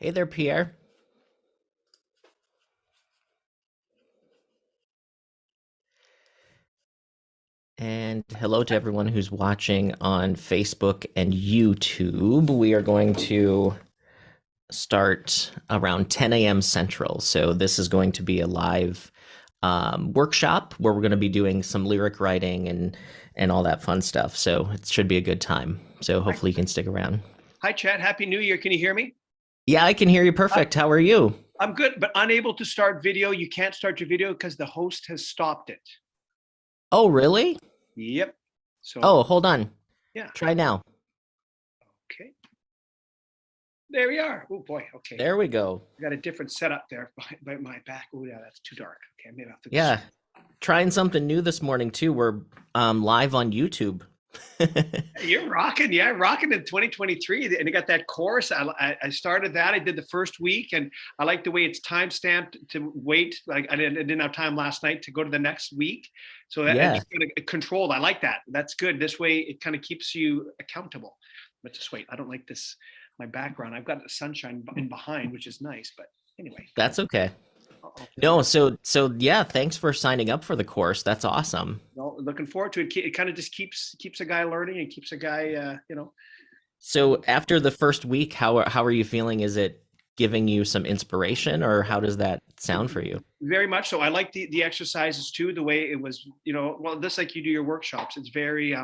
Hey there, Pierre. And hello to everyone who's watching on Facebook and YouTube. We are going to start around 10 a.m. Central. So this is going to be a live workshop where we're going to be doing some lyric writing and all that fun stuff. So it should be a good time. So Hi, hopefully you can stick around. hi, Chad. Happy New Year. Can you hear me? Yeah, I can hear you I, perfect. How are you? I'm good, but unable to start video. You can't start your video because the host has stopped it. Oh, really? Yep. So, Oh, hold on. yeah. Try now. Okay. There we are. Oh, boy. Okay. There we go. I got a different setup there by my back. Oh, yeah, that's too dark. Okay. Maybe I'll have to. Yeah. Trying something new this morning too. We're live on YouTube. You're rocking. Yeah, rocking in 2023. And I got that course. I started that. I did the first week, and I like the way it's time stamped to wait. Like I didn't have time last night to go to the next week. So that Yeah, it's kind of controlled. I like that. That's good. This way it kind of keeps you accountable. But just wait. I don't like this, my background. I've got the sunshine in behind, which is nice. But anyway, that's okay. I'll figure No, it out. so yeah, thanks for signing up for the course. That's awesome. Well, looking forward to it. It kind of just keeps a guy learning and keeps a guy, So after the first week, how are you feeling? Is it giving you some inspiration, or how does that sound for you? very much so. I like the exercises too, the way it was, well, just like you do your workshops, it's very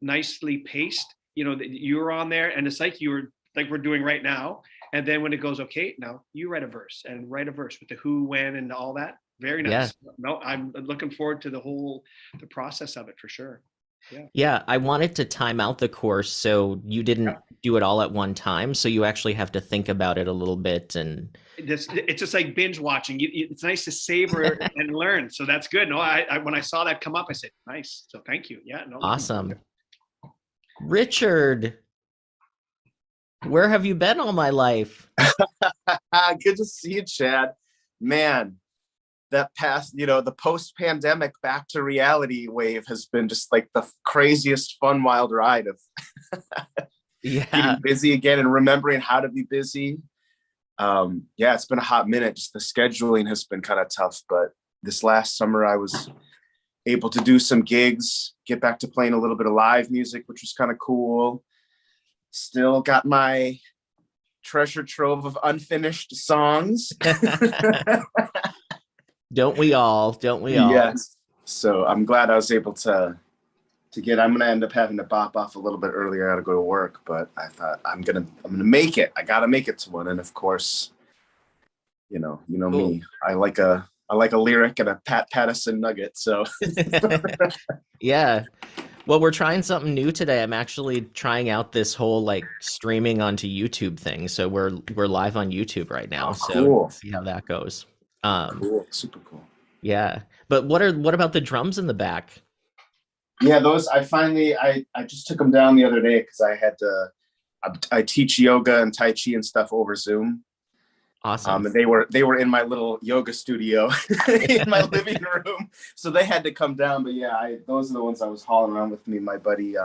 nicely paced, that you're on there and it's like like we're doing right now. And then when it goes, okay, now you write a verse and write a verse with the who, when, and all that. Very Yeah. nice. No, I'm looking forward to the process of it for sure. Yeah. Yeah, I wanted to time out the course so you didn't do it all at one time, so you actually have to think about it a little bit and It's just like binge watching. It's nice to savor and learn. So that's good. No, I when I saw that come up, I said, nice. So thank you. Yeah, no, looking forward to awesome. Richard, where have you been all my life? Good to see you, Chad. Man, that past, the post-pandemic back to reality wave has been just like the craziest fun, wild ride of Yeah. getting busy again and remembering how to be busy. Yeah, it's been a hot minute. Just the scheduling has been kind of tough, but this last summer I was able to do some gigs, get back to playing a little bit of live music, which was kind of cool. Still got my treasure trove of unfinished songs. Don't we all? Don't we all? Yes. So I'm glad I was able to get. I'm gonna end up having to bop off a little bit earlier. I gotta go to work, but I thought I'm gonna make it. I gotta make it to one. And of course, you know Cool. me. I like a lyric and a Pat Pattison nugget. So Yeah. Well, we're trying something new today. I'm actually trying out this whole like streaming onto YouTube thing. So we're live on YouTube right now. oh, So cool, see how that goes. Um, cool, super cool. yeah. But what about the drums in the back? Yeah, those I just took them down the other day because I had to. I teach yoga and Tai Chi and stuff over Zoom. Awesome. And they were in my little yoga studio in my living room, so they had to come down. But yeah, those are the ones I was hauling around with me. My buddy,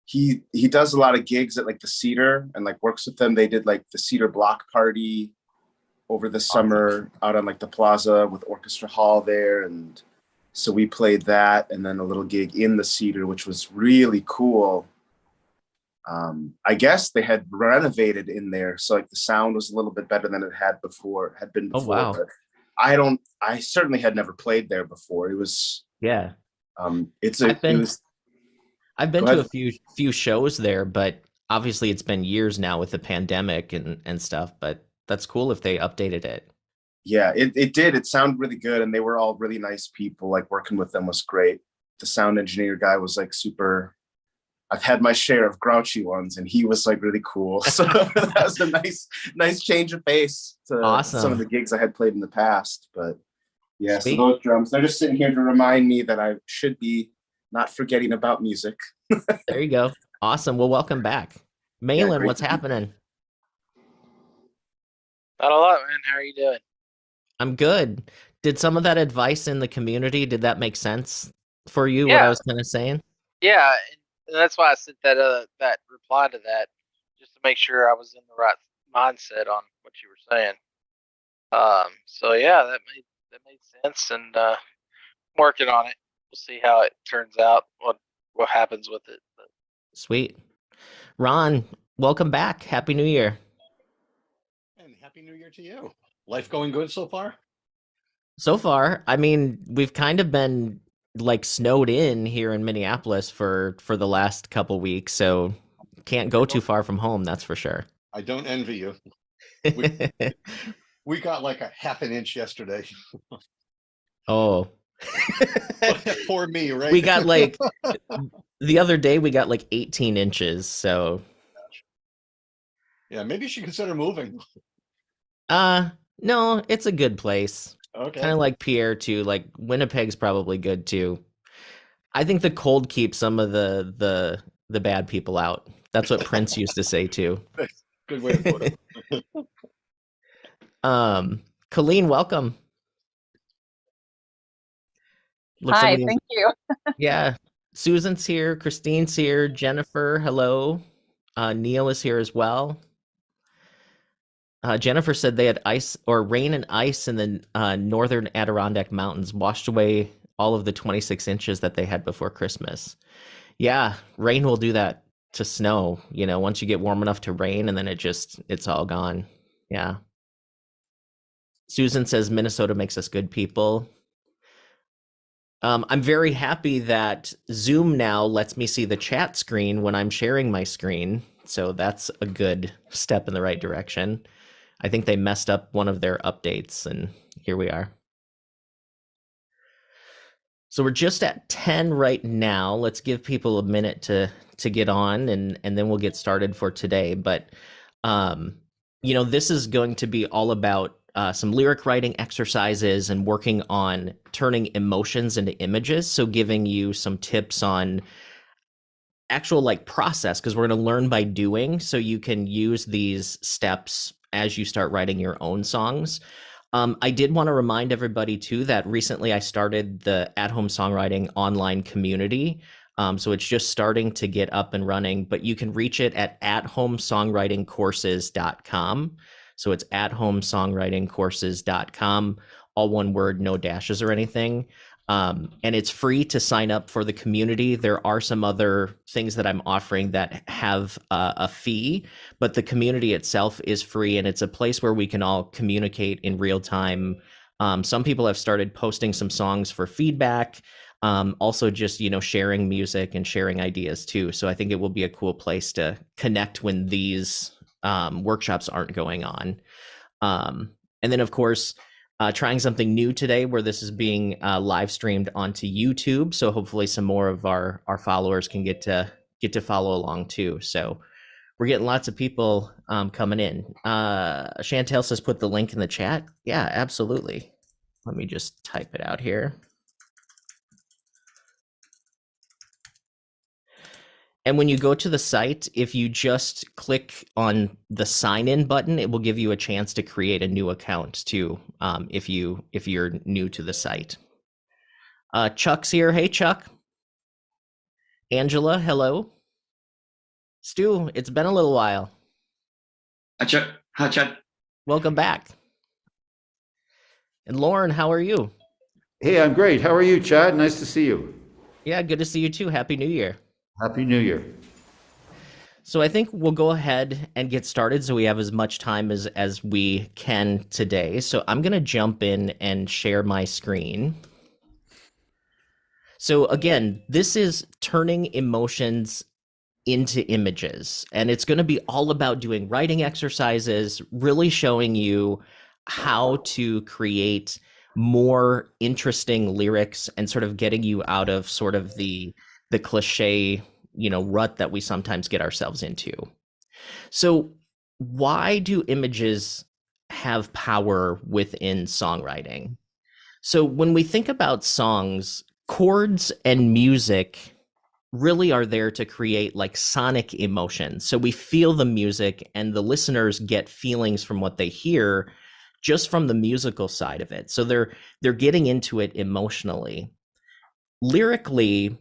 he does a lot of gigs at like the Cedar and like works with them. They did like the Cedar Block Party over the Awesome. summer out on like the plaza with Orchestra Hall there, and so we played that, and then a little gig in the Cedar, which was really cool. I guess they had renovated in there, so like the sound was a little bit better than it had been Oh before. wow. But I certainly had never played there before. It was, Yeah. it's I've it been was. I've been Go to a ahead. few shows there, but obviously it's been years now with the pandemic and stuff, but that's cool if they updated it. Yeah, it did. It sounded really good, and they were all really nice people. Like working with them was great. The sound engineer guy was like super. I've had my share of grouchy ones, and he was like really cool. So that was a nice change of pace to some of Awesome. the gigs I had played in the past. But yeah, so Sweet. those drums, they're just sitting here to remind me that I should be not forgetting about music. There you go. Awesome. Well, welcome back. Yeah, Malin, great what's to be here. happening? Not a lot, man. How are you doing? I'm good. Did some of that advice in the community, did that make sense for you, what I Yeah, was kind of saying? yeah, and that's why I sent that reply to that, just to make sure I was in the right mindset on what you were saying. So yeah, that made sense, and working on it. We'll see how it turns out. What happens with it? But Sweet. Ron, welcome back. Happy New Year. And Happy New Year to you. Life going good so far? So far, I mean, we've kind of been like snowed in here in Minneapolis for the last couple weeks, so can't go too far from home, that's for sure. I don't envy you. We got like a half an inch yesterday. Oh. Poor me, right? We got like the other day we got like 18 inches, so Yeah, maybe you should consider moving. no, it's a good place. Okay. Kind of like Pierre too, like Winnipeg's probably good too. I think the cold keeps some of the bad people out. That's what Prince used to say too. Good way to put it. Colleen, welcome. Hi, thank you. Yeah. Susan's here, Christine's here, Jennifer, hello. Neil is here as well. Jennifer said they had ice or rain and ice in the northern Adirondack Mountains washed away all of the 26 inches that they had before Christmas. Yeah, rain will do that to snow, once you get warm enough to rain, and then it's all gone. Yeah. Susan says Minnesota makes us good people. I'm very happy that Zoom now lets me see the chat screen when I'm sharing my screen. So that's a good step in the right direction. I think they messed up one of their updates, and here we are. So we're just at 10 right now. Let's give people a minute to get on, and then we'll get started for today. But, this is going to be all about some lyric writing exercises and working on turning emotions into images. So giving you some tips on actual process, because we're going to learn by doing, so you can use these steps as you start writing your own songs. I did want to remind everybody too that recently I started the Home Songwriting online community. So it's just starting to get up and running, but you can reach it at homesongwritingcourses.com. So it's homesongwritingcourses.com, all one word, no dashes or anything. And it's free to sign up for the community. There are some other things that I'm offering that have a fee, but the community itself is free, and it's a place where we can all communicate in real time. Some people have started posting some songs for feedback, also just, sharing music and sharing ideas too. So I think it will be a cool place to connect when these workshops aren't going on. And then, of course, trying something new today where this is being live streamed onto YouTube. So hopefully some more of our followers can get to follow along too. So we're getting lots of people coming in. Chantel says, put the link in the chat. Yeah, absolutely. Let me just type it out here. And when you go to the site, if you just click on the sign in button, it will give you a chance to create a new account too, if you're new to the site. Chuck's here. Hey, Chuck. Angela, hello. Stu, it's been a little while. Hi, Chuck. Hi, Chad. Welcome back. And Lauren, how are you? Hey, I'm great. How are you, Chad? Nice to see you. Yeah, good to see you too. Happy New Year. Happy New Year. So I think we'll go ahead and get started so we have as much time as we can today. So I'm going to jump in and share my screen. So again, this is turning emotions into images, and it's going to be all about doing writing exercises, really showing you how to create more interesting lyrics and sort of getting you out of sort of the cliche, rut that we sometimes get ourselves into. So why do images have power within songwriting? So when we think about songs, chords and music really are there to create sonic emotion. So we feel the music, and the listeners get feelings from what they hear just from the musical side of it. So they're getting into it emotionally. Lyrically,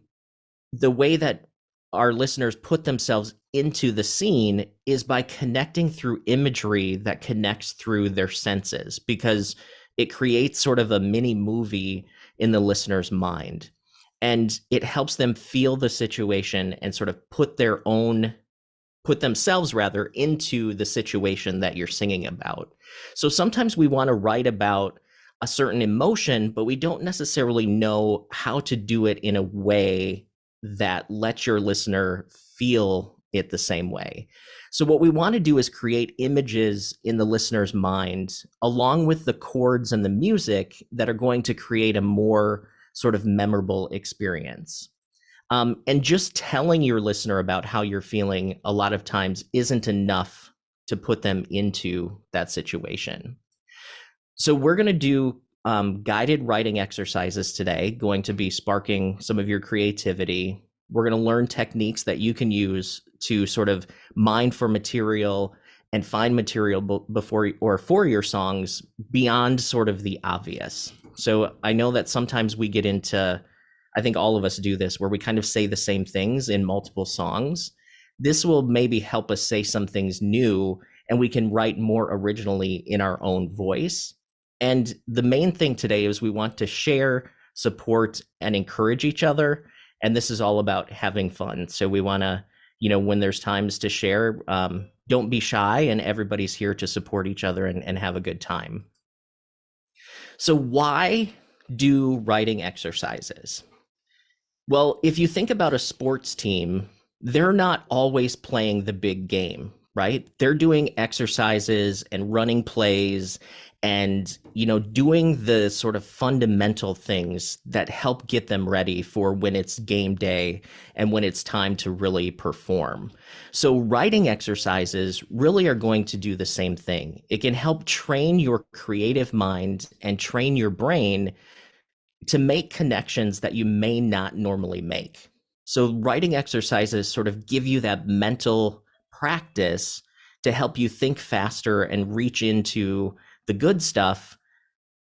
the way that our listeners put themselves into the scene is by connecting through imagery that connects through their senses, because it creates sort of a mini movie in the listener's mind. And it helps them feel the situation and sort of put themselves rather into the situation that you're singing about. So sometimes we want to write about a certain emotion, but we don't necessarily know how to do it in a way that lets your listener feel it the same way. So what we want to do is create images in the listener's mind, along with the chords and the music, that are going to create a more sort of memorable experience. And just telling your listener about how you're feeling a lot of times isn't enough to put them into that situation. So we're going to do guided writing exercises today, going to be sparking some of your creativity. We're going to learn techniques that you can use to sort of mine for material and find material before or for your songs beyond sort of the obvious. So I know that sometimes we get into, I think all of us do this, where we kind of say the same things in multiple songs. This will maybe help us say some things new, and we can write more originally in our own voice. And the main thing today is we want to share, support, and encourage each other. And this is all about having fun. So we want to, when there's times to share, don't be shy, and everybody's here to support each other and have a good time. So why do writing exercises? Well, if you think about a sports team, they're not always playing the big game, right? They're doing exercises and running plays and, doing the sort of fundamental things that help get them ready for when it's game day and when it's time to really perform. So writing exercises really are going to do the same thing. It can help train your creative mind and train your brain to make connections that you may not normally make. So writing exercises sort of give you that mental practice to help you think faster and reach into the good stuff,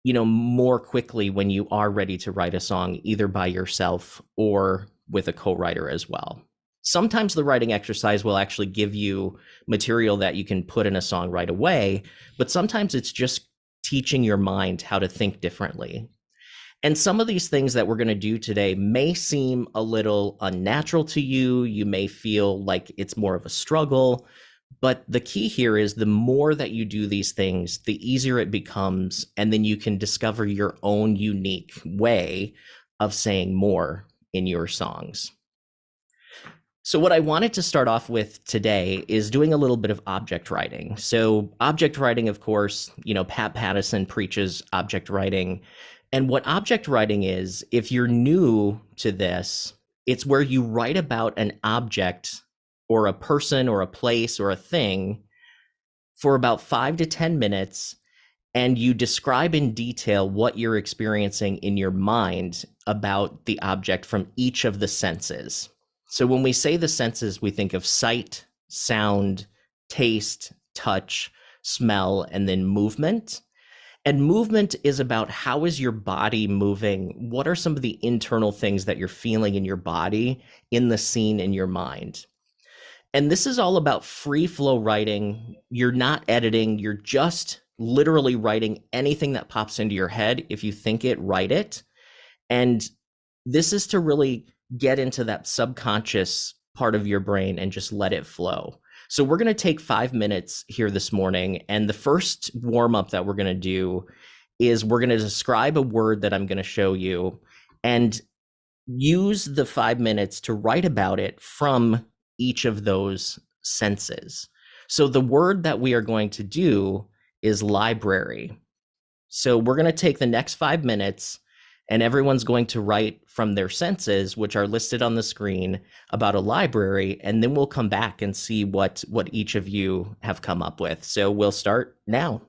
more quickly when you are ready to write a song, either by yourself or with a co-writer as well. Sometimes the writing exercise will actually give you material that you can put in a song right away, but sometimes it's just teaching your mind how to think differently. And some of these things that we're going to do today may seem a little unnatural to you. You may feel like it's more of a struggle. But the key here is the more that you do these things, the easier it becomes. And then you can discover your own unique way of saying more in your songs. So what I wanted to start off with today is doing a little bit of object writing. So object writing, of course, Pat Pattison preaches object writing. And what object writing is, if you're new to this, it's where you write about an object or a person or a place or a thing for about 5 to 10 minutes, and you describe in detail what you're experiencing in your mind about the object from each of the senses. So when we say the senses, we think of sight, sound, taste, touch, smell, and then movement. And movement is about how is your body moving? What are some of the internal things that you're feeling in your body, in the scene, in your mind? And this is all about free flow writing. You're not editing. You're just literally writing anything that pops into your head. If you think it, write it. And this is to really get into that subconscious part of your brain and just let it flow. So we're going to take 5 minutes here this morning. And the first warm up that we're going to do is we're going to describe a word that I'm going to show you and use the 5 minutes to write about it from each of those senses. So the word that we are going to do is library. So we're going to take the next 5 minutes and everyone's going to write from their senses, which are listed on the screen, about a library, and then we'll come back and see what each of you have come up with. So we'll start now.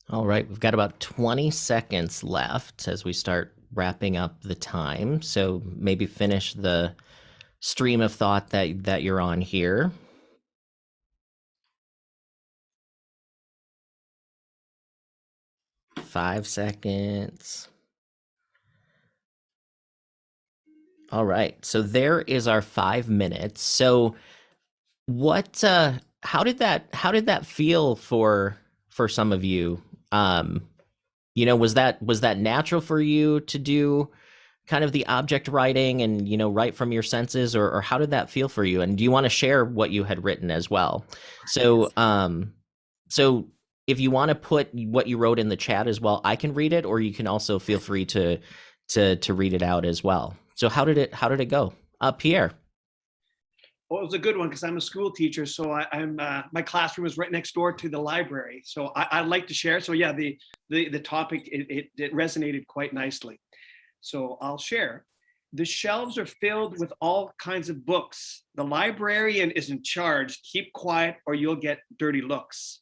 All right, we've got about 20 seconds left as we start wrapping up the time. So maybe finish the stream of thought that you're on here. Five seconds. All right, so there is our 5 minutes. So what how did that feel for some of you? Was that natural for you to do kind of the object writing and write from your senses, or how did that feel for you? And do you want to share what you had written as well? So so if you want to put what you wrote in the chat as well, I can read it, or you can also feel free to read it out as well. So how did it go? Pierre. Well, it was a good one because I'm a school teacher, so I'm my classroom is right next door to the library. So I'd like to share. So yeah, the topic it resonated quite nicely. So I'll share. The shelves are filled with all kinds of books. The librarian is in charge. Keep quiet or you'll get dirty looks.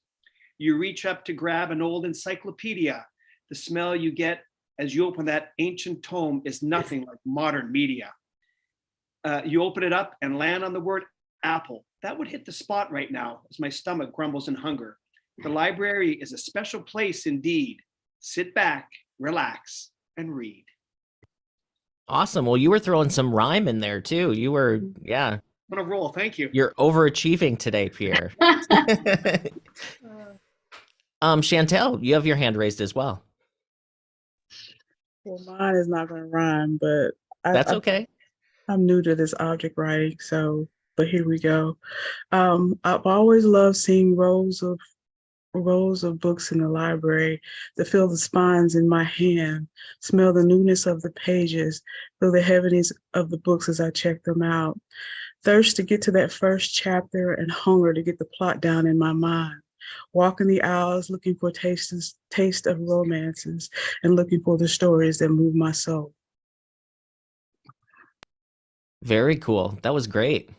You reach up to grab an old encyclopedia. The smell you get as you open that ancient tome is nothing like modern media. You open it up and land on the word apple. That would hit the spot right now as my stomach grumbles in hunger. The library is a special place indeed. Sit back, relax, and read. Awesome. Well, you were throwing some rhyme in there too. You were, yeah. On a roll, thank you. You're overachieving today, Pierre. Chantel, you have your hand raised as well. Well, mine is not going to rhyme, but That's okay. I'm new to this object writing, but here we go. I've always loved seeing rows of books in the library, to feel the spines in my hand, smell the newness of the pages, feel the heaviness of the books as I check them out. Thirst to get to that first chapter and hunger to get the plot down in my mind. Walking the aisles looking for taste of romances and looking for the stories that move my soul. Very cool. That was great.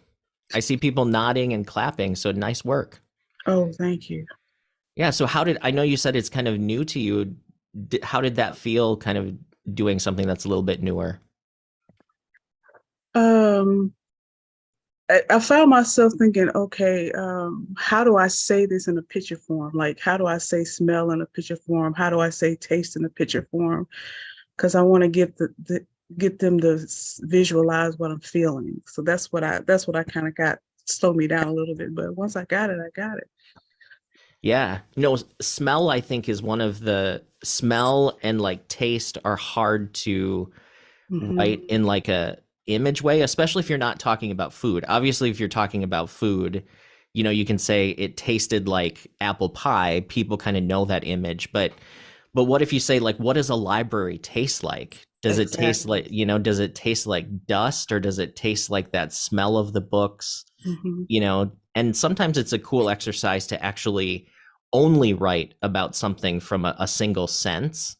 I see people nodding and clapping, so nice work. Oh, thank you. Yeah, so I know you said it's kind of new to you. How did that feel, kind of doing something that's a little bit newer? I found myself thinking, okay, how do I say this in a picture form? Like, how do I say smell in a picture form? How do I say taste in a picture form? Because I want to get them to visualize what I'm feeling. So that's what I kind of got slowed me down a little bit. But once I got it, I got it. Yeah. Smell, I think, is one of the smell and like taste are hard to write in like a image way, especially if you're not talking about food. Obviously, if you're talking about food, you can say it tasted like apple pie. People kind of know that image. But what if you say, like, what does a library taste like? Does it taste like, does it taste like dust, or does it taste like that smell of the books? And sometimes it's a cool exercise to actually only write about something from a single sense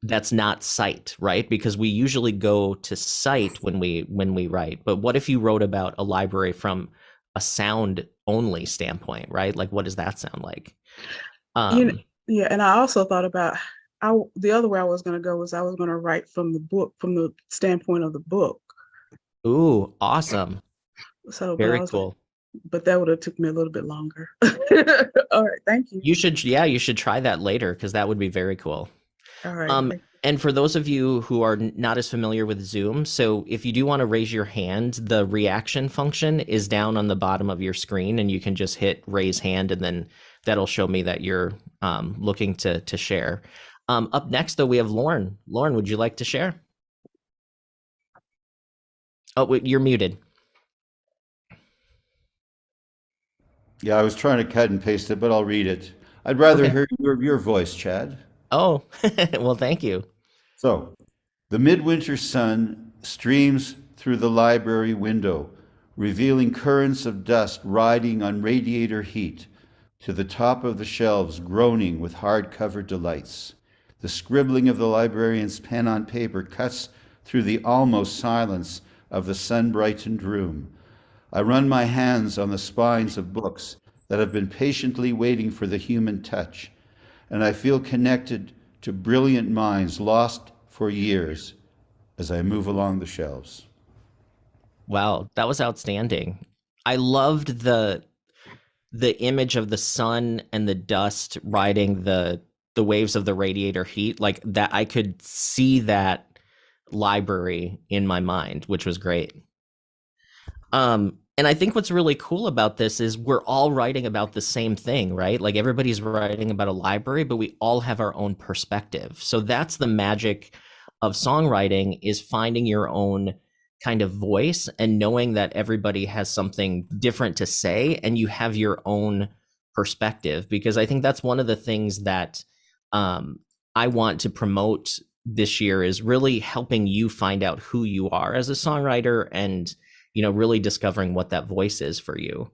that's not sight, right? Because we usually go to sight when we write. But what if you wrote about a library from a sound only standpoint, right? Like, what does that sound like? Yeah, and I also thought about the other way I was going to go was I was going to write from the standpoint of the book. Ooh, awesome. So very cool. But that would have took me a little bit longer. All right, thank you. You should try that later, because that would be very cool. All right. And for those of you who are not as familiar with Zoom, so if you do want to raise your hand, the reaction function is down on the bottom of your screen, and you can just hit raise hand, and then that'll show me that you're looking to share. Up next, though, we have Lauren. Lauren, would you like to share? Oh, you're muted. Yeah, I was trying to cut and paste it, but I'll read it. I'd rather hear your voice, Chad. Oh, well, thank you. So, the midwinter sun streams through the library window, revealing currents of dust riding on radiator heat to the top of the shelves, groaning with hardcover delights. The scribbling of the librarian's pen on paper cuts through the almost silence of the sun-brightened room. I run my hands on the spines of books that have been patiently waiting for the human touch, and I feel connected to brilliant minds lost for years as I move along the shelves. Wow, that was outstanding. I loved the image of the sun and the dust riding the waves of the radiator heat, like that. I could see that library in my mind, which was great. And I think what's really cool about this is we're all writing about the same thing, right? Like everybody's writing about a library, but we all have our own perspective. So that's the magic of songwriting, is finding your own kind of voice and knowing that everybody has something different to say and you have your own perspective. Because I think that's one of the things that I want to promote this year, is really helping you find out who you are as a songwriter and, you know, really discovering what that voice is for you.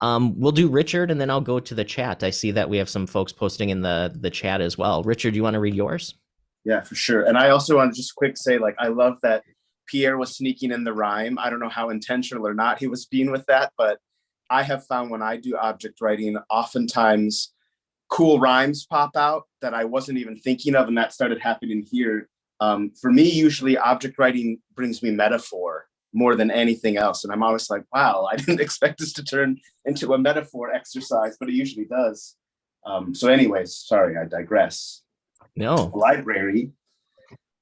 We'll do Richard, and then I'll go to the chat. I see that we have some folks posting in the chat as well. Richard, you want to read yours? Yeah, for sure. And I also want to just quick say, like, I love that Pierre was sneaking in the rhyme. I don't know how intentional or not he was being with that, but I have found when I do object writing, oftentimes cool rhymes pop out that I wasn't even thinking of, and that started happening here. For me, usually object writing brings me metaphor more than anything else. And I'm always like, wow, I didn't expect this to turn into a metaphor exercise, but it usually does. So anyways, sorry, I digress. No. Library,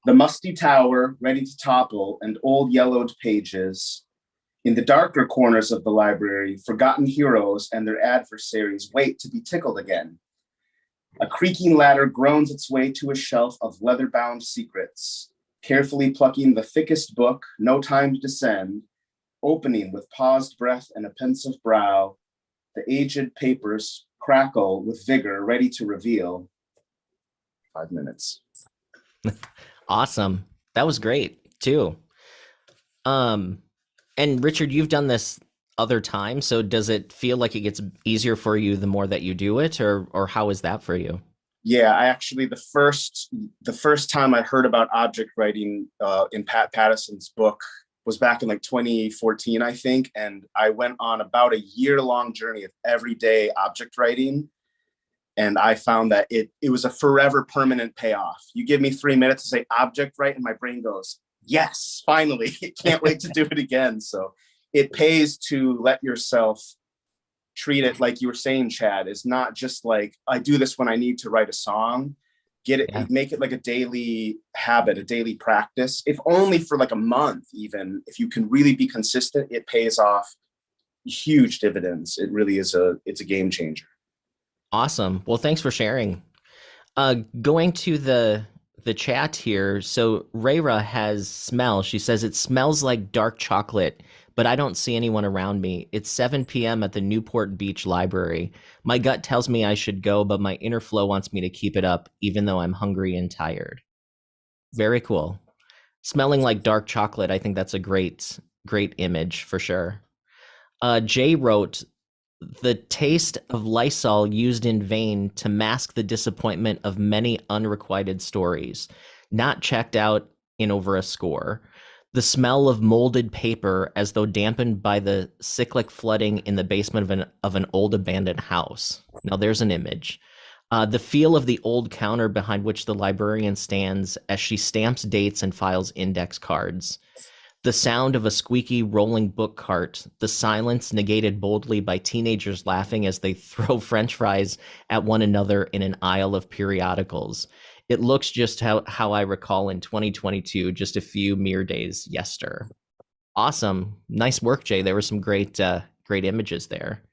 the musty tower ready to topple, and old yellowed pages. In the darker corners of the library, forgotten heroes and their adversaries wait to be tickled again. A creaking ladder groans its way to a shelf of leather-bound secrets, carefully plucking the thickest book, no time to descend, opening with paused breath and a pensive brow. The aged papers crackle with vigor, ready to reveal. 5 minutes. Awesome. That was great too. And Richard, you've done this other times, so does it feel like it gets easier for you the more that you do it, or how is that for you? Yeah, I actually, the first time I heard about object writing in Pat Patterson's book was back in like 2014, I think. And I went on about a year-long journey of everyday object writing. And I found that it was a forever permanent payoff. You give me 3 minutes to say object write, and my brain goes, yes, finally, can't wait to do it again. So it pays to let yourself treat it like you were saying, Chad. Is not just like, I do this when I need to write a song. Get it, yeah. Make it like a daily habit, a daily practice. If only for like a month, even if you can really be consistent, it pays off huge dividends. It really is it's a game changer. Awesome. Well, thanks for sharing. Going to the chat here. So Rayra has smell. She says it smells like dark chocolate, but I don't see anyone around me. It's 7 p.m. at the Newport Beach Library. My gut tells me I should go, but my inner flow wants me to keep it up, even though I'm hungry and tired. Very cool. Smelling like dark chocolate. I think that's a great image for sure. Jay wrote, the taste of Lysol used in vain to mask the disappointment of many unrequited stories, not checked out in over a score. The smell of molded paper as though dampened by the cyclic flooding in the basement of an old abandoned house. Now there's an image. The feel of the old counter behind which the librarian stands as she stamps dates and files index cards. The sound of a squeaky rolling book cart, the silence negated boldly by teenagers laughing as they throw French fries at one another in an aisle of periodicals. It looks just how I recall in 2022, just a few mere days yester. Awesome. Nice work, Jay. There were some great images there.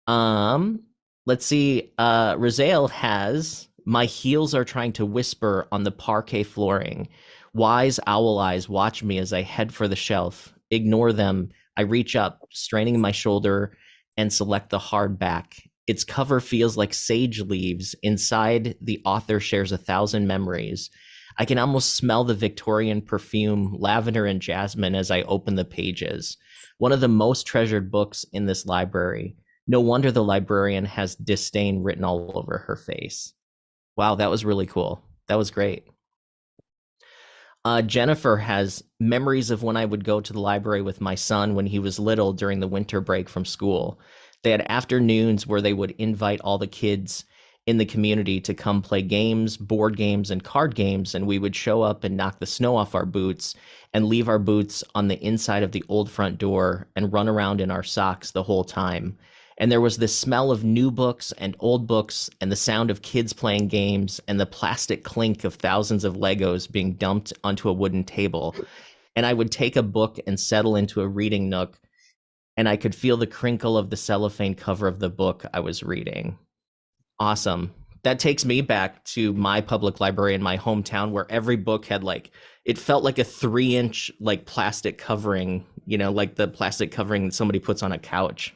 Let's see. Razael has, my heels are trying to whisper on the parquet flooring. Wise owl eyes watch me as I head for the shelf. Ignore them. I reach up, straining my shoulder, and select the hardback. Its cover feels like sage leaves. Inside, the author shares 1,000 memories. I can almost smell the Victorian perfume, lavender and jasmine, as I open the pages. One of the most treasured books in this library. No wonder the librarian has disdain written all over her face. Wow, that was really cool. That was great. Jennifer has memories of when I would go to the library with my son when he was little during the winter break from school. They had afternoons where they would invite all the kids in the community to come play games, board games, and card games. And we would show up and knock the snow off our boots and leave our boots on the inside of the old front door and run around in our socks the whole time. And there was this smell of new books and old books and the sound of kids playing games and the plastic clink of thousands of Legos being dumped onto a wooden table. And I would take a book and settle into a reading nook, and I could feel the crinkle of the cellophane cover of the book I was reading. Awesome. That takes me back to my public library in my hometown, where every book had it felt like a 3-inch plastic covering, like the plastic covering somebody puts on a couch.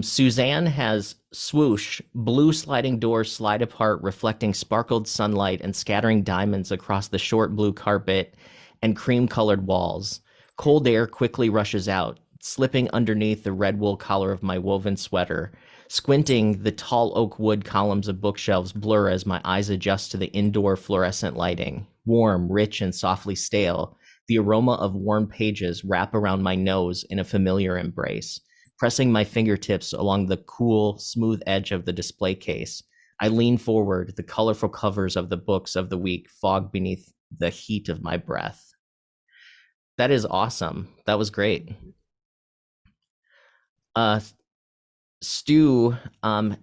Suzanne has swoosh, blue sliding doors slide apart, reflecting sparkled sunlight and scattering diamonds across the short blue carpet and cream-colored walls. Cold air quickly rushes out, slipping underneath the red wool collar of my woven sweater. Squinting, the tall oak wood columns of bookshelves blur as my eyes adjust to the indoor fluorescent lighting. Warm, rich, and softly stale, the aroma of worn pages wrap around my nose in a familiar embrace. Pressing my fingertips along the cool, smooth edge of the display case, I lean forward, the colorful covers of the books of the week fog beneath the heat of my breath. That is awesome. That was great. Stu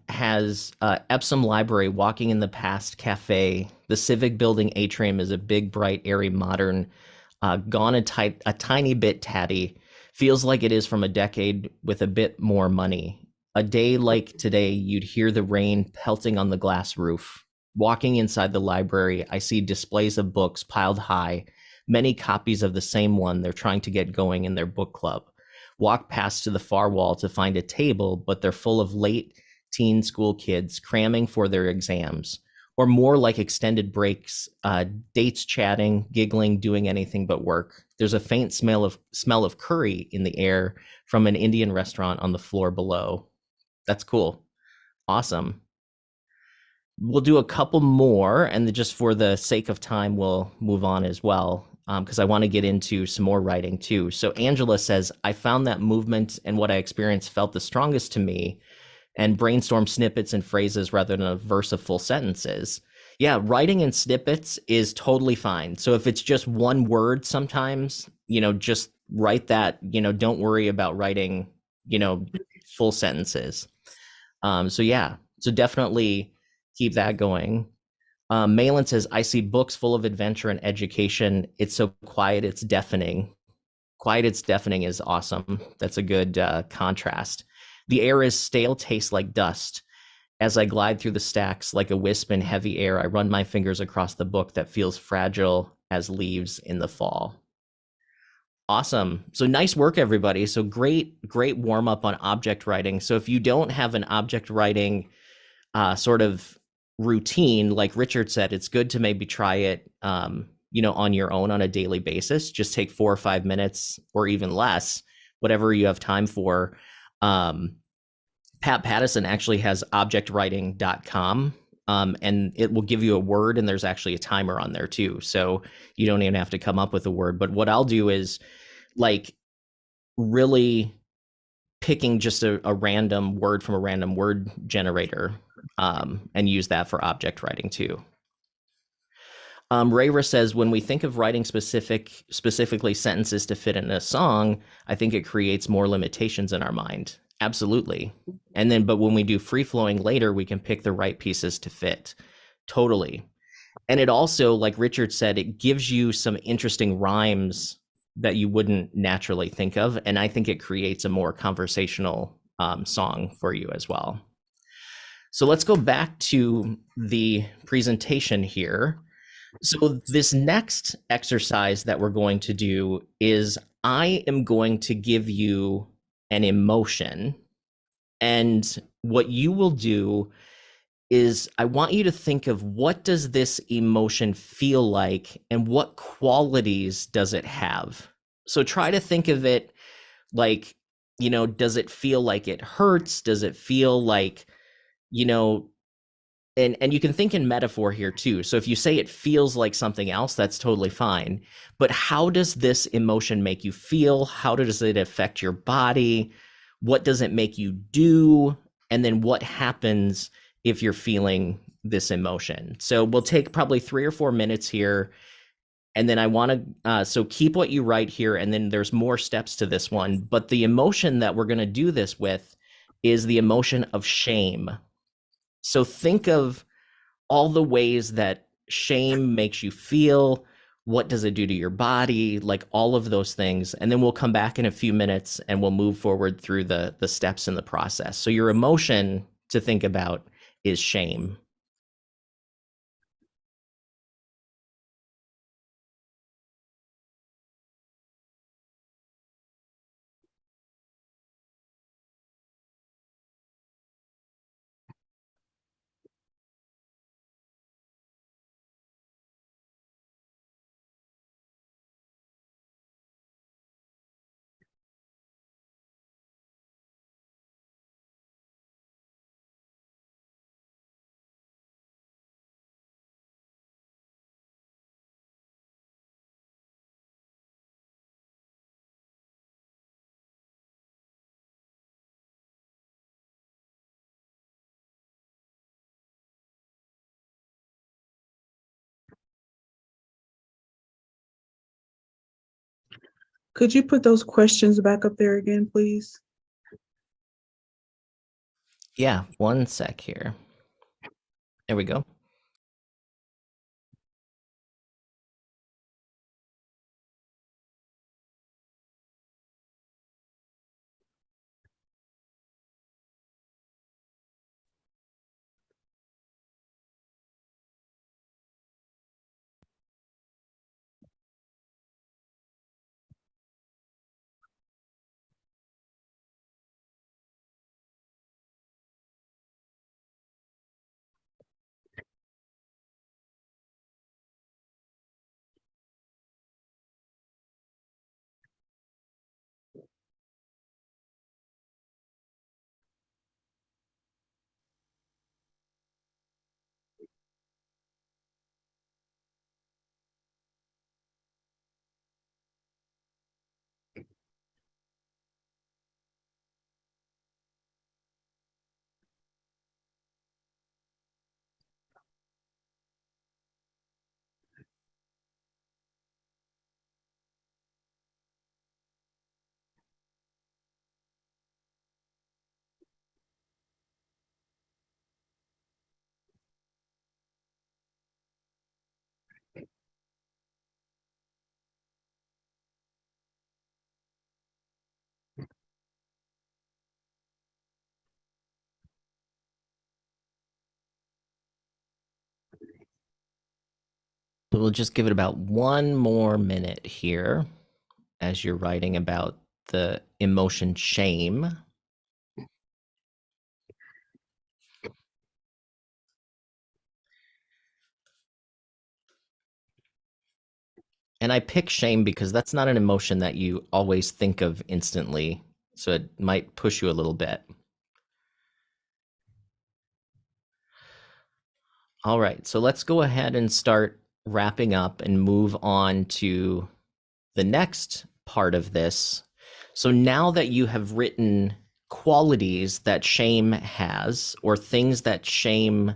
has Epsom Library, Walking in the Past Cafe. The Civic Building atrium is a big, bright, airy, modern, gone a tiny bit tatty. Feels like it is from a decade with a bit more money. A day like today, you'd hear the rain pelting on the glass roof. Walking inside the library, I see displays of books piled high, many copies of the same one they're trying to get going in their book club. Walk past to the far wall to find a table, but they're full of late teen school kids cramming for their exams, or more like extended breaks, dates chatting, giggling, doing anything but work. There's a faint smell of curry in the air from an Indian restaurant on the floor below. That's cool. Awesome. We'll do a couple more, and just for the sake of time, we'll move on as well, because I want to get into some more writing too. So Angela says, I found that movement and what I experienced felt the strongest to me, and brainstorm snippets and phrases rather than a verse of full sentences. Yeah, writing in snippets is totally fine. So if it's just one word sometimes, just write that, don't worry about writing, full sentences. So definitely keep that going. Malin says, I see books full of adventure and education. It's so quiet, it's deafening. Quiet, it's deafening is awesome. That's a good contrast. The air is stale, tastes like dust. As I glide through the stacks like a wisp in heavy air, I run my fingers across the book that feels fragile as leaves in the fall. Awesome. So nice work, everybody. So great warm up on object writing. So if you don't have an object writing sort of routine, like Richard said, it's good to maybe try it, on your own on a daily basis. Just take 4 or 5 minutes or even less, whatever you have time for. Pat Pattison actually has objectwriting.com, and it will give you a word, and there's actually a timer on there too. So you don't even have to come up with a word. But what I'll do is really picking just a random word from a random word generator, and use that for object writing too. Rayra says, when we think of writing specifically sentences to fit in a song, I think it creates more limitations in our mind. Absolutely. But when we do free flowing later, we can pick the right pieces to fit. Totally. And it also, like Richard said, it gives you some interesting rhymes that you wouldn't naturally think of. And I think it creates a more conversational song for you as well. So let's go back to the presentation here. So this next exercise that we're going to do is I am going to give you an emotion, and what you will do is I want you to think of, what does this emotion feel like and what qualities does it have? So try to think of it like, does it feel like it hurts? Does it feel like, and you can think in metaphor here too. So if you say it feels like something else, that's totally fine. But how does this emotion make you feel? How does it affect your body? What does it make you do? and then what happens if you're feeling this emotion. So we'll take probably 3 or 4 minutes here. And then I want to, so keep what you write here. And then there's more steps to this one. But the emotion that we're going to do this with is the emotion of shame. So think of all the ways that shame makes you feel. What does it do to your body? Like all of those things. And then we'll come back in a few minutes and we'll move forward through the steps in the process. So your emotion to think about is shame. Could you put those questions back up there again, please? Yeah, one sec here. There we go. We'll just give it about 1 more minute here as you're writing about the emotion shame. And I pick shame because that's not an emotion that you always think of instantly. So it might push you a little bit. All right, so let's go ahead and start wrapping up and move on to the next part of this. So now that you have written qualities that shame has or things that shame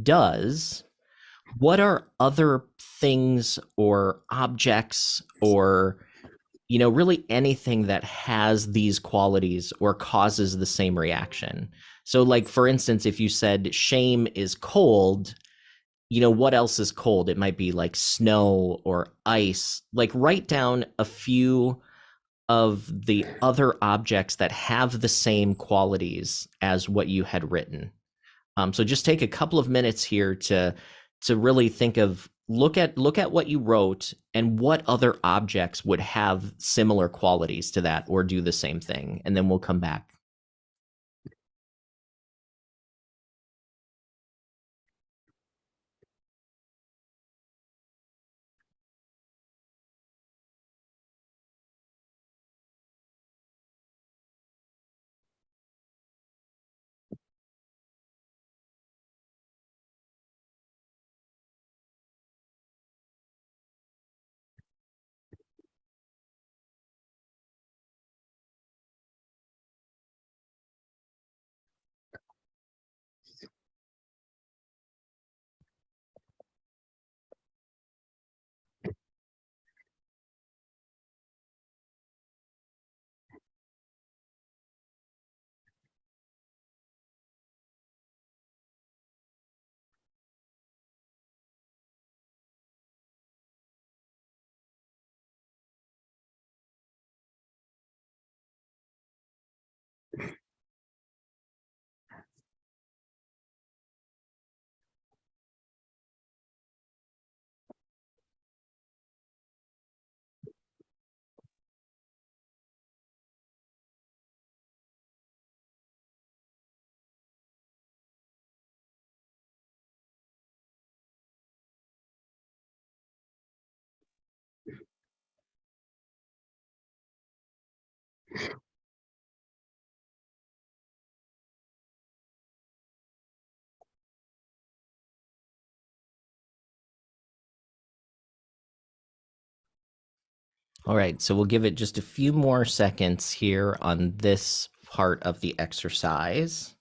does, what are other things or objects or really anything that has these qualities or causes the same reaction? So like for instance, if you said shame is cold, what else is cold? It might be like snow or ice. Like write down a few of the other objects that have the same qualities as what you had written. So just take a couple of minutes here to really think of look at what you wrote and what other objects would have similar qualities to that or do the same thing, and then we'll come back. All right, so we'll give it just a few more seconds here on this part of the exercise.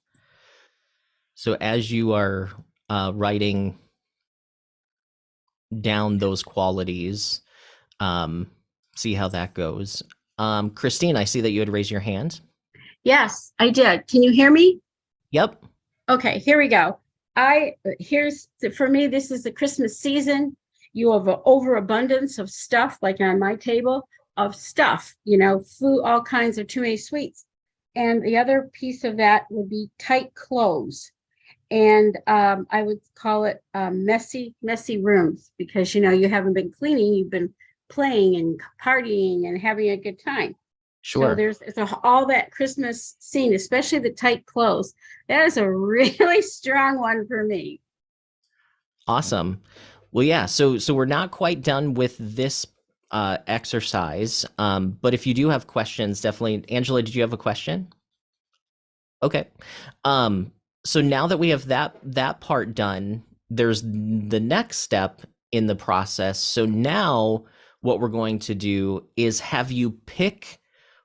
So as you are writing down those qualities, see how that goes. Christine, I see that you had raised your hand. Yes, I did. Can you hear me? Yep. Okay, here we go. For me, this is the Christmas season. You have an overabundance of stuff, like on my table, of stuff, food, all kinds of too many sweets. And the other piece of that would be tight clothes. And I would call it messy rooms, because you haven't been cleaning, you've been playing and partying and having a good time. Sure. So all that Christmas scene, especially the tight clothes. That is a really strong one for me. Awesome. Well, yeah. So we're not quite done with this exercise, but if you do have questions, definitely. Angela, did you have a question? Okay. So now that we have that part done, there's the next step in the process. So now what we're going to do is have you pick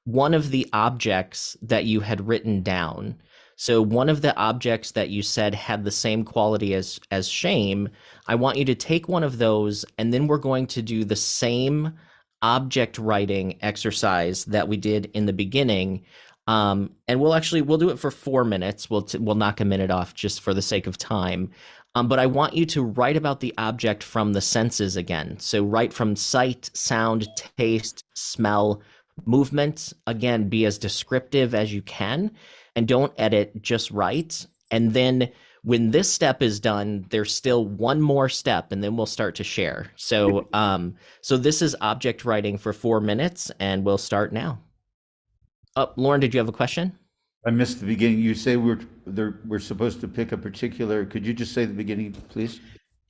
one of the objects that you had written down. So one of the objects that you said had the same quality as shame, I want you to take one of those, and then we're going to do the same object writing exercise that we did in the beginning. And we'll do it for 4 minutes. We'll knock a minute off just for the sake of time. But I want you to write about the object from the senses again. So write from sight, sound, taste, smell, movement. Again, be as descriptive as you can, and don't edit, just write. And then when this step is done, there's still one more step, and then we'll start to share. So, so this is object writing for 4 minutes, and we'll start now. Oh, Lauren, did you have a question? I missed the beginning. You say we're supposed to pick a particular. Could you just say the beginning, please?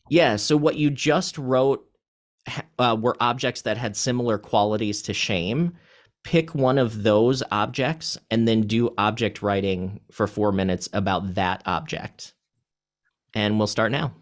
Yeah. So what you just wrote were objects that had similar qualities to shame. Pick one of those objects and then do object writing for 4 minutes about that object. And we'll start now.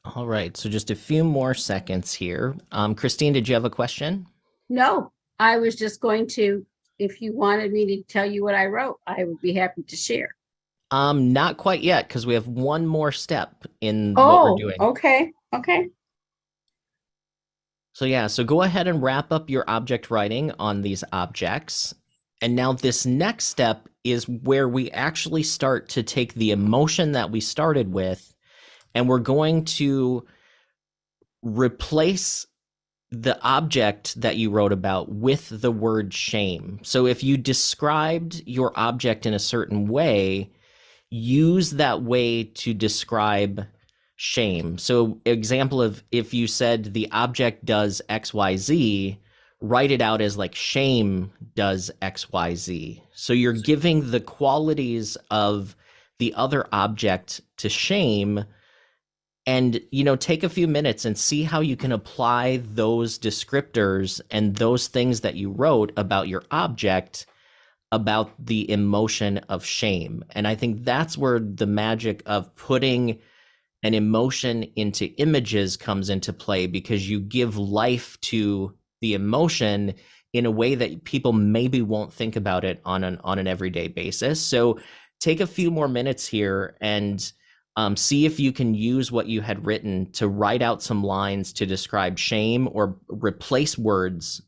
All right, so just a few more seconds here. Christine, did you have a question? No, I was just going to, if you wanted me to tell you what I wrote, I would be happy to share. Not quite yet, because we have one more step in what we're doing. Okay, okay. So yeah, so go ahead and wrap up your object writing on these objects. And now this next step is where we actually start to take the emotion that we started with, and we're going to replace the object that you wrote about with the word shame. So if you described your object in a certain way, use that way to describe shame. So example of if you said the object does XYZ, write it out as like shame does XYZ. So you're giving the qualities of the other object to shame, and take a few minutes and see how you can apply those descriptors and those things that you wrote about your object about the emotion of shame. And I think that's where the magic of putting an emotion into images comes into play, because you give life to the emotion in a way that people maybe won't think about it on an everyday basis. So take a few more minutes here and see if you can use what you had written to write out some lines to describe shame, or replace words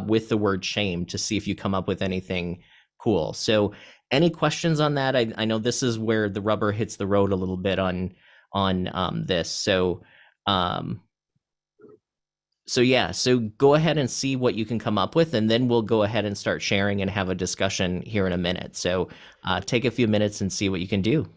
with the word shame to see if you come up with anything cool. So any questions on that? I know this is where the rubber hits the road a little bit on this. So yeah, so go ahead and see what you can come up with, and then we'll go ahead and start sharing and have a discussion here in a minute. So take a few minutes and see what you can do.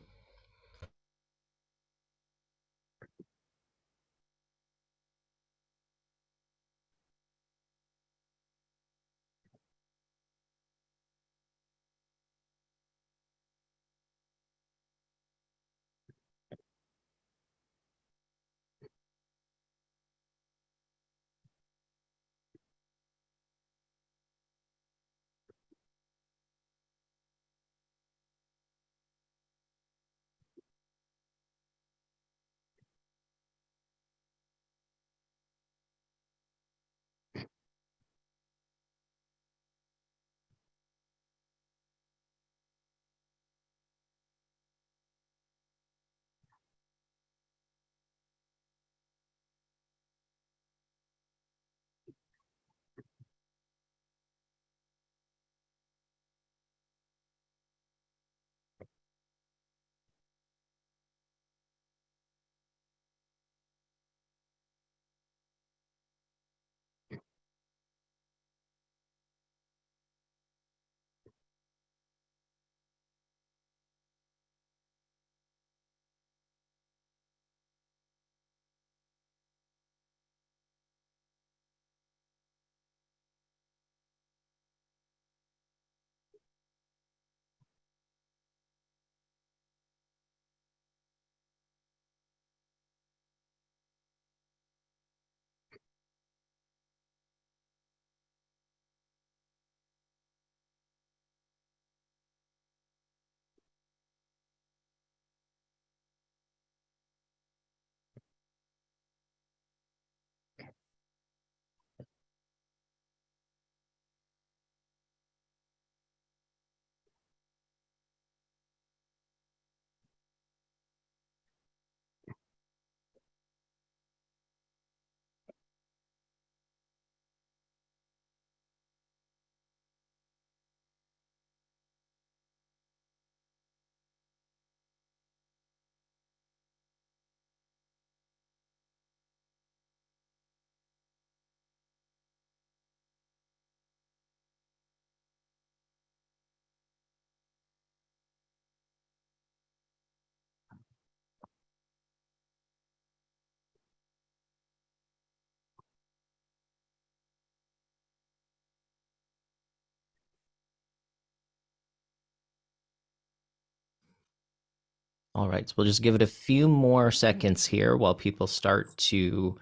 All right, so we'll just give it a few more seconds here while people start to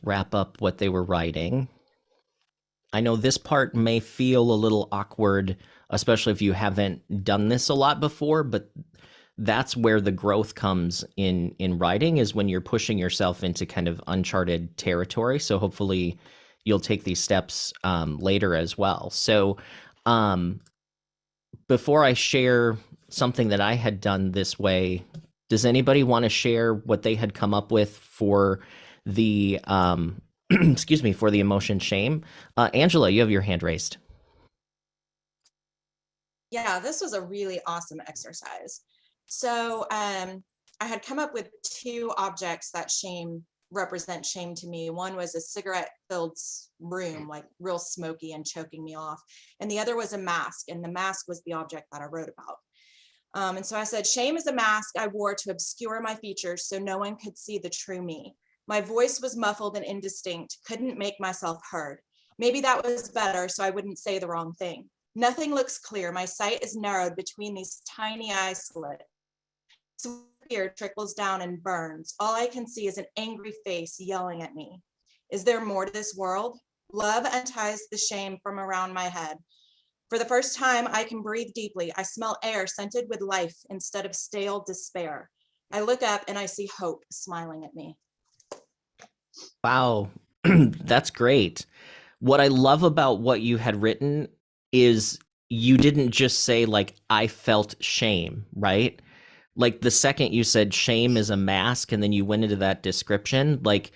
wrap up what they were writing. I know this part may feel a little awkward, especially if you haven't done this a lot before, but that's where the growth comes in writing, is when you're pushing yourself into kind of uncharted territory. So hopefully you'll take these steps later as well. So before I share something that I had done this way, does anybody want to share what they had come up with for the excuse me, for the emotion shame? Angela, you have your hand raised. Yeah, this was a really awesome exercise. So I had come up with two objects that represent shame to me. One was a cigarette-filled room, like real smoky and choking me off. And the other was a mask, and the mask was the object that I wrote about. And so I said, shame is a mask I wore to obscure my features so no one could see the true me. My voice was muffled and indistinct, couldn't make myself heard. Maybe that was better so I wouldn't say the wrong thing. Nothing looks clear. My sight is narrowed between these tiny eye slits. Fear trickles down and burns. All I can see is an angry face yelling at me. Is there more to this world? Love unties the shame from around my head. For the first time, I can breathe deeply. I smell air scented with life instead of stale despair. I look up and I see hope smiling at me. Wow, that's great. What I love about what you had written is you didn't just say like, I felt shame, right? Like the second you said shame is a mask and then you went into that description, like,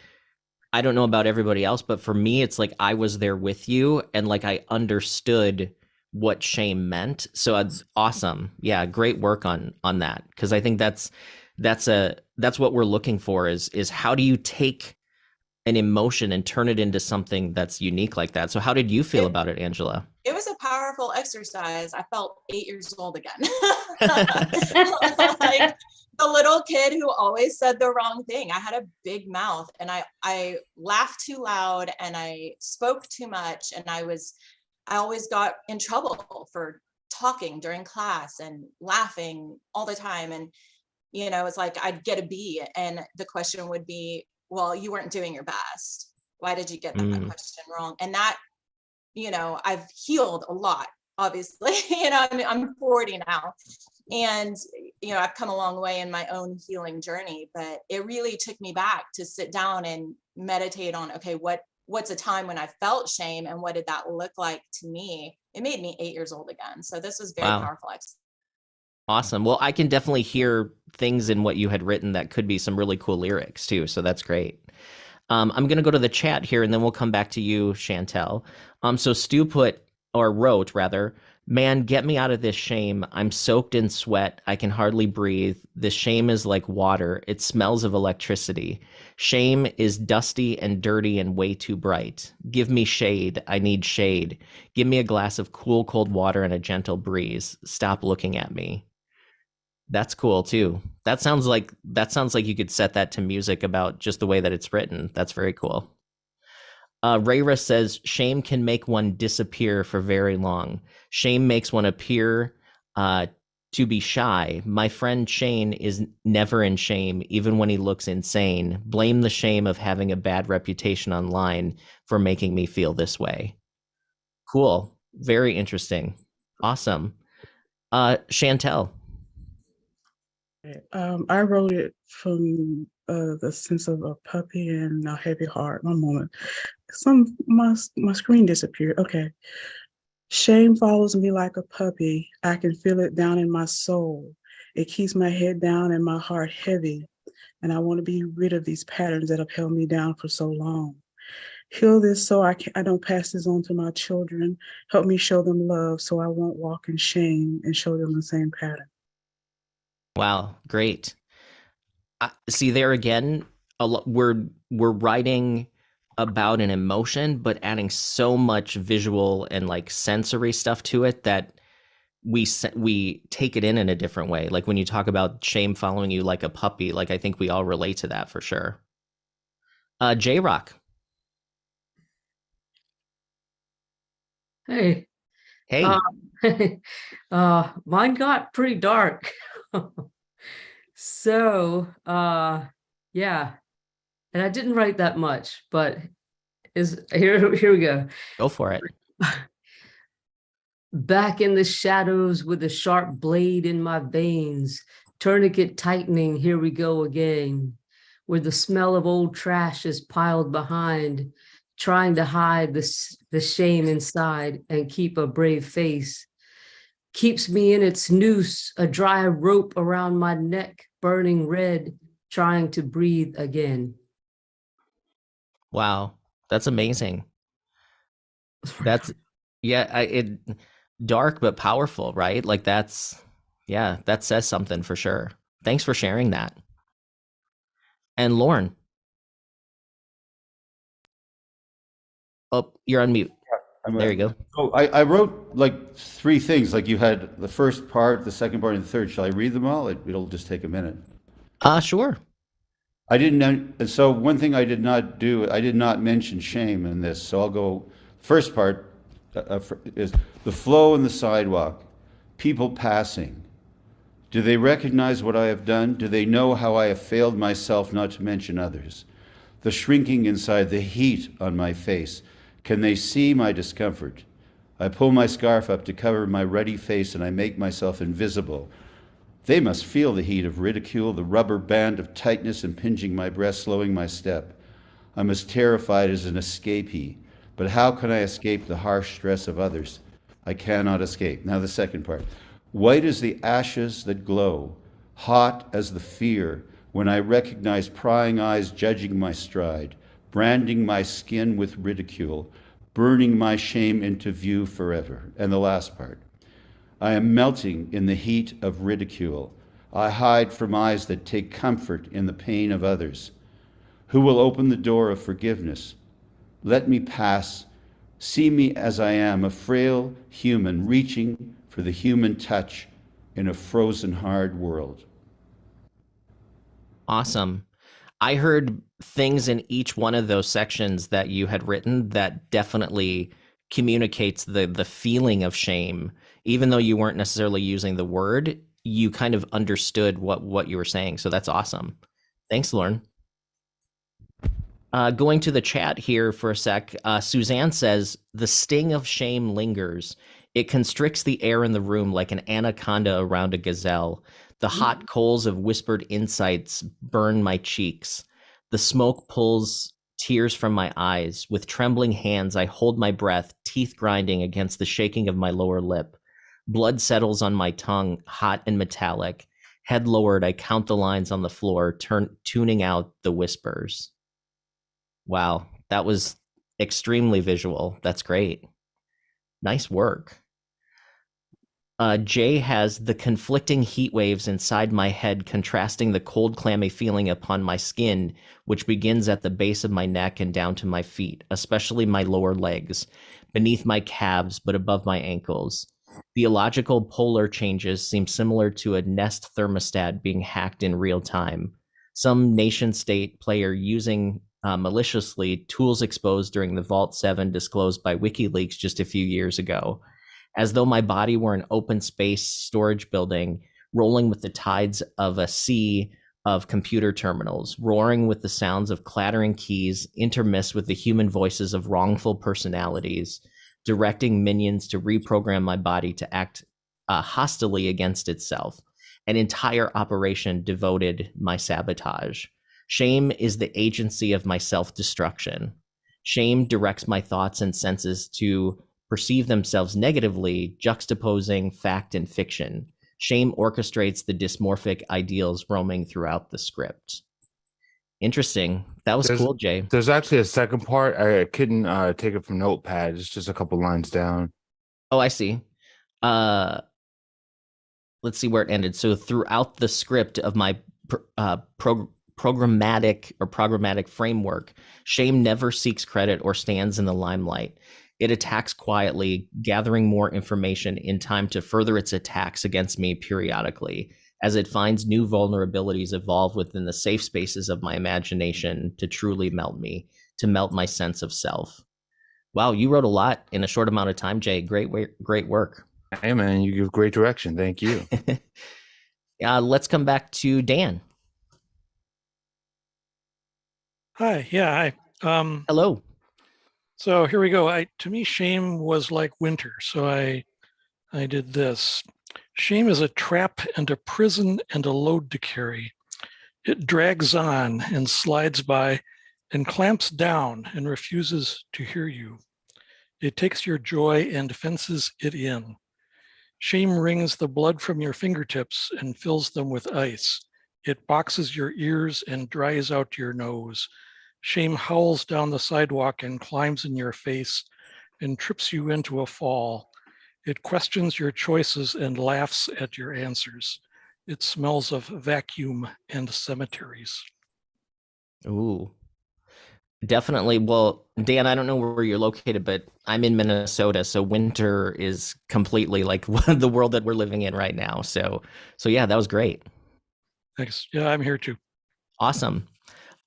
I don't know about everybody else, but for me, it's like I was there with you and like I understood what shame meant. So it's awesome. Yeah, great work on that, because I think that's what we're looking for is how do you take an emotion and turn it into something that's unique like that. So how did you feel about it, Angela? It was a powerful exercise. I felt 8 years old again. Like the little kid who always said the wrong thing. I had a big mouth and I laughed too loud and I spoke too much, and I always got in trouble for talking during class and laughing all the time. And, you know, it's like I'd get a B and the question would be, well, you weren't doing your best. Why did you get that question wrong? And that, you know, I've healed a lot, obviously. You know, I'm 40 now, and, you know, I've come a long way in my own healing journey, but it really took me back to sit down and meditate on, okay, what's a time when I felt shame and what did that look like to me? It made me 8 years old again. So this was very powerful. Awesome. Well, I can definitely hear things in what you had written that could be some really cool lyrics too. So that's great. I'm going to go to the chat here and then we'll come back to you, Chantel. So Stu wrote, man, get me out of this shame. I'm soaked in sweat. I can hardly breathe. This shame is like water. It smells of electricity. Shame is dusty and dirty and way too bright. Give me shade. I need shade. Give me a glass of cool, cold water and a gentle breeze. Stop looking at me. That's cool too. That sounds like you could set that to music about just the way that it's written. That's very cool. Rayra says, shame can make one disappear for very long. Shame makes one appear to be shy. My friend Shane is never in shame, even when he looks insane. Blame the shame of having a bad reputation online for making me feel this way. Cool. Very interesting. Awesome. Chantel. I wrote it from the sense of a puppy and a heavy heart. One moment. My screen disappeared. Okay. Shame follows me like a puppy. I can feel it down in my soul. It keeps my head down and my heart heavy. And I want to be rid of these patterns that have held me down for so long. Heal this so I don't pass this on to my children. Help me show them love so I won't walk in shame and show them the same pattern. Wow, great. See, there again, we're writing about an emotion, but adding so much visual and like sensory stuff to it that we take it in a different way. Like when you talk about shame following you like a puppy, like I think we all relate to that for sure. J-Rock. Hey. Hey. Mine got pretty dark. So, yeah. And I didn't write that much, but here we go. Go for it. Back in the shadows with a sharp blade in my veins, tourniquet tightening, here we go again, where the smell of old trash is piled behind, trying to hide the shame inside and keep a brave face. Keeps me in its noose, a dry rope around my neck, burning red, trying to breathe again. Wow, that's amazing. That's it dark but powerful, right? Like that says something for sure. Thanks for sharing that. And Lauren. Oh, you're on mute. There you go. So I wrote like 3 things. Like you had the first part, the second part, and the third. Shall I read them all? It'll just take a minute. Sure. I didn't know, and so one thing I did not do, I did not mention shame in this. So I'll go. First part is the flow in the sidewalk, people passing. Do they recognize what I have done? Do they know how I have failed myself, not to mention others? The shrinking inside, the heat on my face. Can they see my discomfort? I pull my scarf up to cover my ruddy face and I make myself invisible. They must feel the heat of ridicule, the rubber band of tightness impinging my breast, slowing my step. I'm as terrified as an escapee, but how can I escape the harsh stress of others? I cannot escape. Now the second part. White as the ashes that glow, hot as the fear, when I recognize prying eyes judging my stride, branding my skin with ridicule, burning my shame into view forever. And the last part. I am melting in the heat of ridicule. I hide from eyes that take comfort in the pain of others. Who will open the door of forgiveness? Let me pass. See me as I am, a frail human reaching for the human touch in a frozen hard world. Awesome. I heard things in each one of those sections that you had written that definitely communicates the feeling of shame. Even though you weren't necessarily using the word, you kind of understood what you were saying. So that's awesome. Thanks, Lauren. Going to the chat here for a sec, Suzanne says, the sting of shame lingers. It constricts the air in the room like an anaconda around a gazelle. The hot coals of whispered insights burn my cheeks. The smoke pulls tears from my eyes. With trembling hands, I hold my breath, teeth grinding against the shaking of my lower lip. Blood settles on my tongue, hot and metallic. Head lowered, I count the lines on the floor, tuning out the whispers. Wow, that was extremely visual. That's great. Nice work. Jay has the conflicting heat waves inside my head contrasting the cold, clammy feeling upon my skin, which begins at the base of my neck and down to my feet, especially my lower legs, beneath my calves but above my ankles. The illogical polar changes seem similar to a Nest thermostat being hacked in real time. Some nation-state player using maliciously tools exposed during the Vault 7 disclosed by WikiLeaks just a few years ago. As though my body were an open space storage building, rolling with the tides of a sea of computer terminals, roaring with the sounds of clattering keys, intermixed with the human voices of wrongful personalities, directing minions to reprogram my body to act hostilely against itself. An entire operation devoted my sabotage. Shame is the agency of my self-destruction. Shame directs my thoughts and senses to perceive themselves negatively, juxtaposing fact and fiction. Shame orchestrates the dysmorphic ideals roaming throughout the script. Interesting. That was cool, Jay. There's actually a second part. I couldn't take it from Notepad. It's just a couple lines down. Oh, I see. Let's see where it ended. So throughout the script of my programmatic framework, shame never seeks credit or stands in the limelight. It attacks quietly, gathering more information in time to further its attacks against me periodically, as it finds new vulnerabilities evolve within the safe spaces of my imagination to truly melt me, to melt my sense of self. Wow, you wrote a lot in a short amount of time, Jay. Great work. Hey, man, you give great direction. Thank you. Let's come back to Dan. Hi. Yeah. Hi. Hello. So here we go. To me, shame was like winter. So I did this. Shame is a trap and a prison and a load to carry. It drags on and slides by and clamps down and refuses to hear you. It takes your joy and fences it in. Shame wrings the blood from your fingertips and fills them with ice. It boxes your ears and dries out your nose. Shame howls down the sidewalk and climbs in your face and trips you into a fall. It questions your choices and laughs at your answers. It smells of vacuum and cemeteries. Ooh, definitely. Well, Dan, I don't know where you're located, but I'm in Minnesota, so winter is completely like the world that we're living in right now. So yeah, that was great. Thanks. Yeah, I'm here too. Awesome.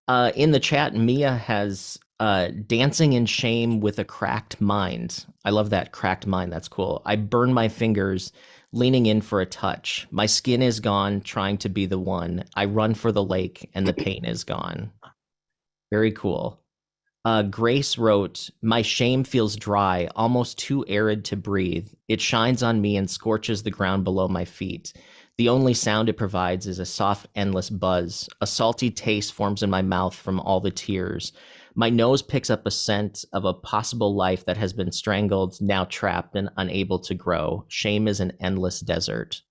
In the chat, Mia has dancing in shame with a cracked mind. I love that, cracked mind. That's cool. I burn my fingers leaning in for a touch. My skin is gone, trying to be the one. I run for the lake and the pain is gone. Very cool. Grace wrote, my shame feels dry, almost too arid to breathe. It shines on me and scorches the ground below my feet. The only sound it provides is a soft, endless buzz. A salty taste forms in my mouth from all the tears. My nose picks up a scent of a possible life that has been strangled, now trapped and unable to grow. Shame is an endless desert.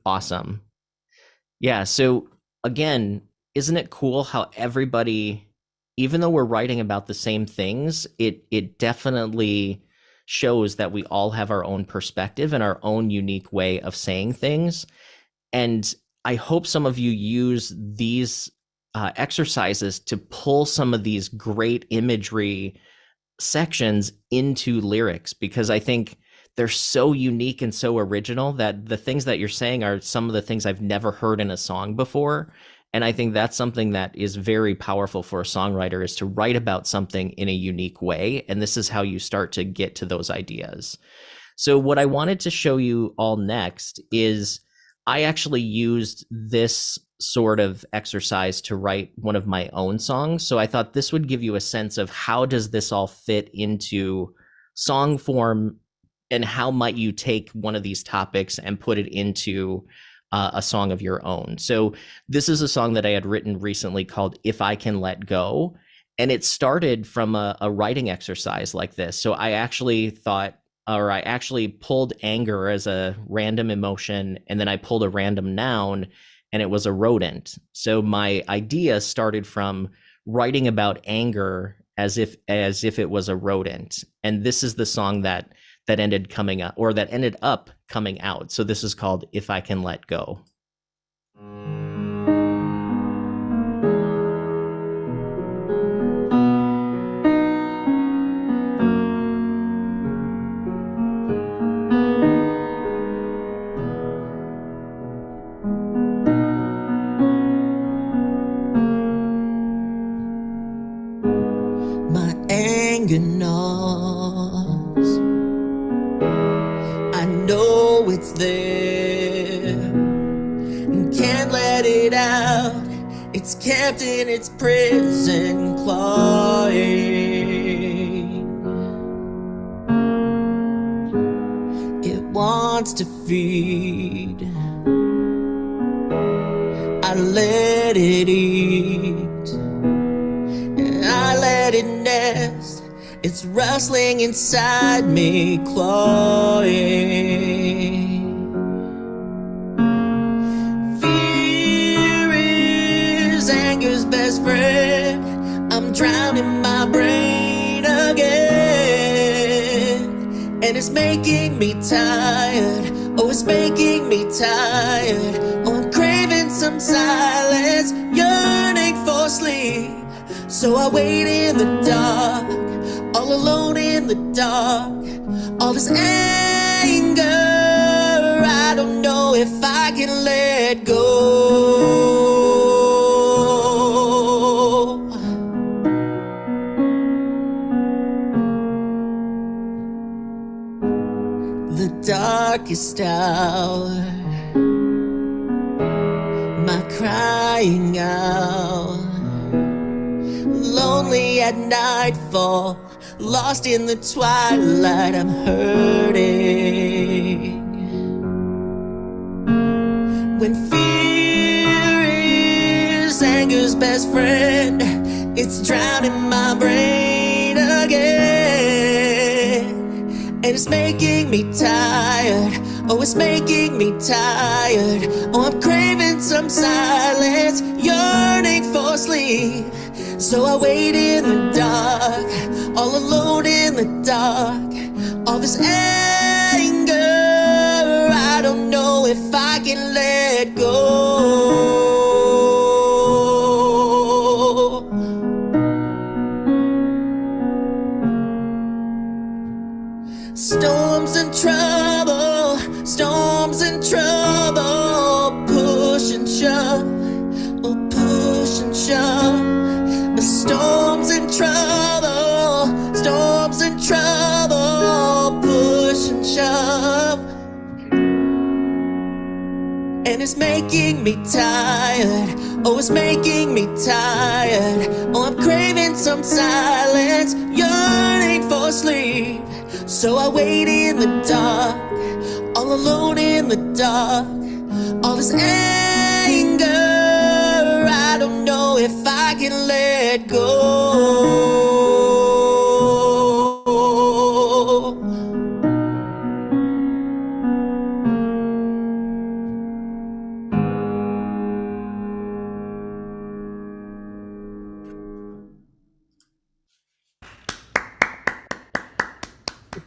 Awesome. Yeah, so again, isn't it cool how everybody, even though we're writing about the same things, it definitely shows that we all have our own perspective and our own unique way of saying things. And I hope some of you use these exercises to pull some of these great imagery sections into lyrics, because I think they're so unique and so original that the things that you're saying are some of the things I've never heard in a song before. And I think that's something that is very powerful for a songwriter, is to write about something in a unique way. And this is how you start to get to those ideas. So what I wanted to show you all next is I actually used this sort of exercise to write one of my own songs. So I thought this would give you a sense of how does this all fit into song form, and how might you take one of these topics and put it into a song of your own. So this is a song that I had written recently called If I Can Let Go. And it started from a writing exercise like this. So I actually pulled anger as a random emotion, and then I pulled a random noun, and it was a rodent. So my idea started from writing about anger as if it was a rodent. And this is the song that ended up coming out. So this is called If I Can Let Go. My anger gnaws. I know it's there, can't let it out. It's kept in its prison clawing. It wants to feed. I let it eat, and I let it nest. It's rustling inside me, clawing. Fear is anger's best friend. I'm drowning my brain again, and it's making me tired. Oh, it's making me tired. Oh, I'm craving some silence, yearning for sleep. So I wait in the dark, all alone in the dark. All this anger, I don't know if I can let go. The darkest hour, my crying out. Lonely at nightfall, lost in the twilight, I'm hurting. best friend. It's drowning my brain again. And it's making me tired. Oh, it's making me tired. Oh, I'm craving some silence, yearning for sleep. So I wait in the dark, all alone in the dark. All this anger, I don't know if I can let go. Storms and trouble, push and shove, oh push and shove. The storms and trouble, push and shove. And it's making me tired, oh it's making me tired. Oh, I'm craving some silence, yearning for sleep. So I wait in the dark, all alone in the dark. All this anger, I don't know if I can let go.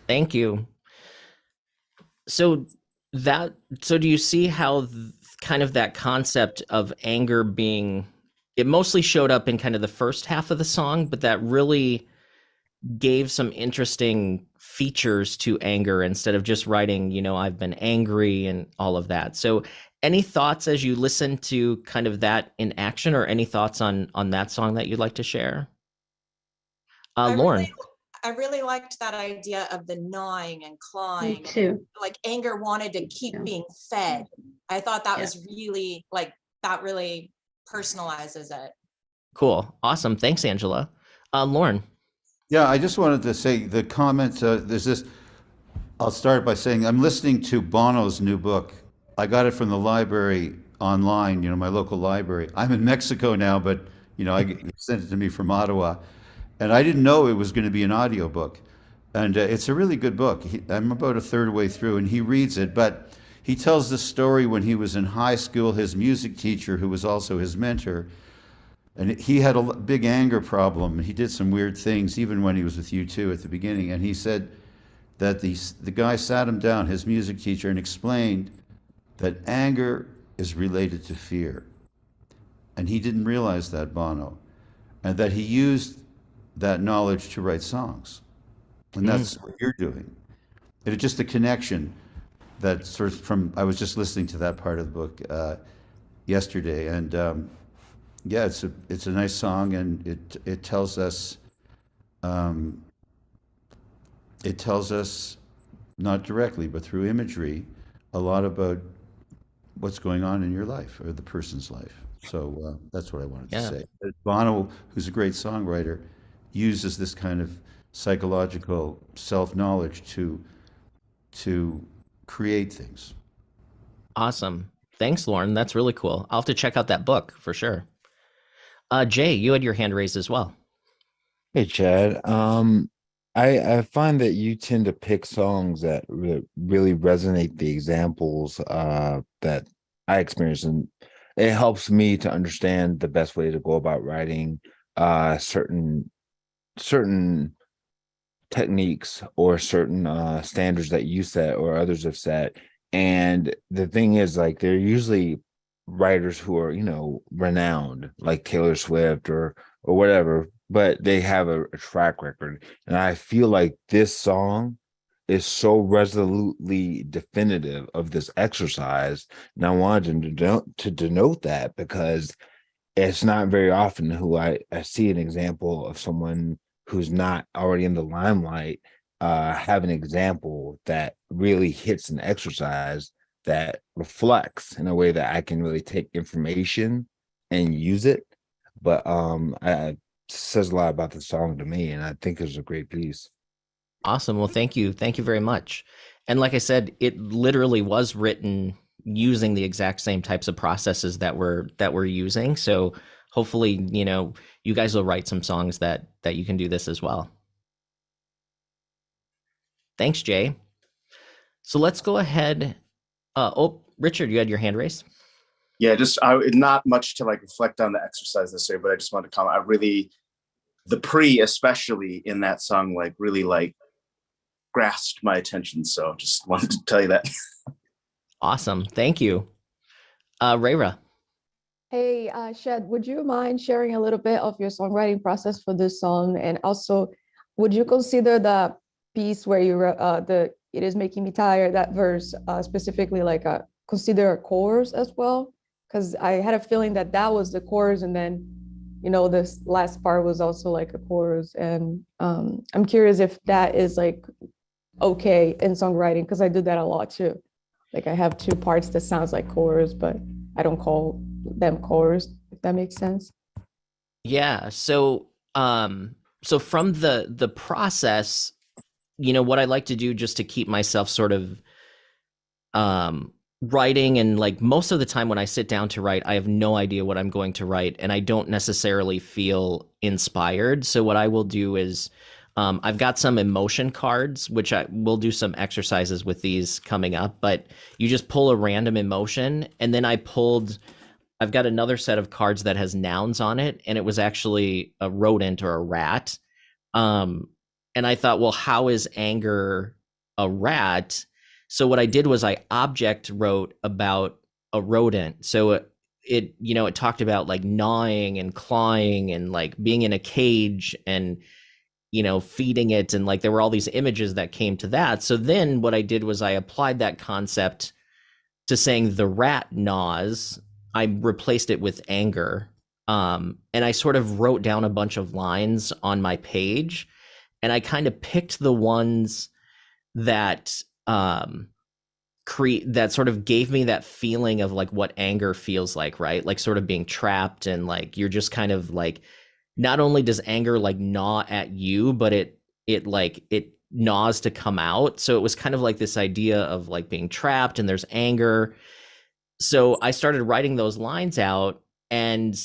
Thank you. So do you see how kind of that concept of anger being, it mostly showed up in kind of the first half of the song, but that really gave some interesting features to anger instead of just writing, you know, I've been angry and all of that. So any thoughts as you listen to kind of that in action, or any thoughts on that song that you'd like to share? Lauren. I really liked that idea of the gnawing and clawing. Me too. Like anger wanted to keep being fed. I thought that was really that really personalizes it. Cool. Awesome. Thanks, Angela. Lauren. Yeah, I just wanted to say the comment, there's this, I'll start by saying I'm listening to Bono's new book. I got it from the library online, you know, my local library. I'm in Mexico now, but, you know, I sent it to me from Ottawa. And I didn't know it was going to be an audiobook. And it's a really good book. I'm about a third way through, and he reads it. But he tells the story when he was in high school, his music teacher, who was also his mentor, and he had a big anger problem. He did some weird things, even when he was with U2 at the beginning. And he said that the guy sat him down, his music teacher, and explained that anger is related to fear. And he didn't realize that, Bono, and that he used that knowledge to write songs. And that's what you're doing. It's just a connection that sort of I was just listening to that part of the book yesterday. And yeah, it's a nice song, and it tells us, not directly, but through imagery, a lot about what's going on in your life or the person's life. So that's what I wanted to say. Bono, who's a great songwriter, uses this kind of psychological self-knowledge to create things. Awesome. Thanks, Lauren. That's really cool. I'll have to check out that book for sure. Jay, you had your hand raised as well. Hey, Chad. I find that you tend to pick songs that really resonate the examples that I experience, and it helps me to understand the best way to go about writing certain techniques or certain standards that you set or others have set. And the thing is, like, they're usually writers who are, you know, renowned, like Taylor Swift or whatever, but they have a track record. And I feel like this song is so resolutely definitive of this exercise. And I wanted to denote that, because it's not very often who I see an example of someone who's not already in the limelight have an example that really hits an exercise that reflects in a way that I can really take information and use it. But it says a lot about the song to me, and I think it's a great piece. Awesome. Well, thank you. Thank you very much. And like I said, it literally was written using the exact same types of processes that we're using. So hopefully, you guys will write some songs that you can do this as well. Thanks, Jay. So let's go ahead. Richard, you had your hand raised. Yeah, just not much to like reflect on the exercise this year, but I just wanted to comment. The pre, especially in that song, like really like grasped my attention. So just wanted to tell you that. Awesome. Thank you. Rayra. Hey, Shed, would you mind sharing a little bit of your songwriting process for this song? And also, would you consider the piece where you wrote "It Is Making Me Tired," that verse specifically like consider a chorus as well? Because I had a feeling that was the chorus, and then this last part was also like a chorus. And I'm curious if that is like okay in songwriting, because I do that a lot too. Like I have two parts that sounds like chorus, but I don't call them chorus, if that makes sense. Yeah. So from the process, what I like to do just to keep myself sort of writing, and like most of the time when I sit down to write, I have no idea what I'm going to write, and I don't necessarily feel inspired. So what I will do is I've got some emotion cards, which I will do some exercises with these coming up, but you just pull a random emotion, and then I've got another set of cards that has nouns on it, and it was actually a rodent or a rat. And I thought, well, how is anger a rat? So what I did was I object wrote about a rodent. So it talked about like gnawing and clawing and like being in a cage and feeding it, and like there were all these images that came to that. So then what I did was I applied that concept to saying the rat gnaws. I replaced it with anger. And I sort of wrote down a bunch of lines on my page, and I kind of picked the ones that that sort of gave me that feeling of like what anger feels like, right? Like sort of being trapped, and like you're just kind of like, not only does anger like gnaw at you, but it gnaws to come out. So it was kind of like this idea of like being trapped, and there's anger. So I started writing those lines out, and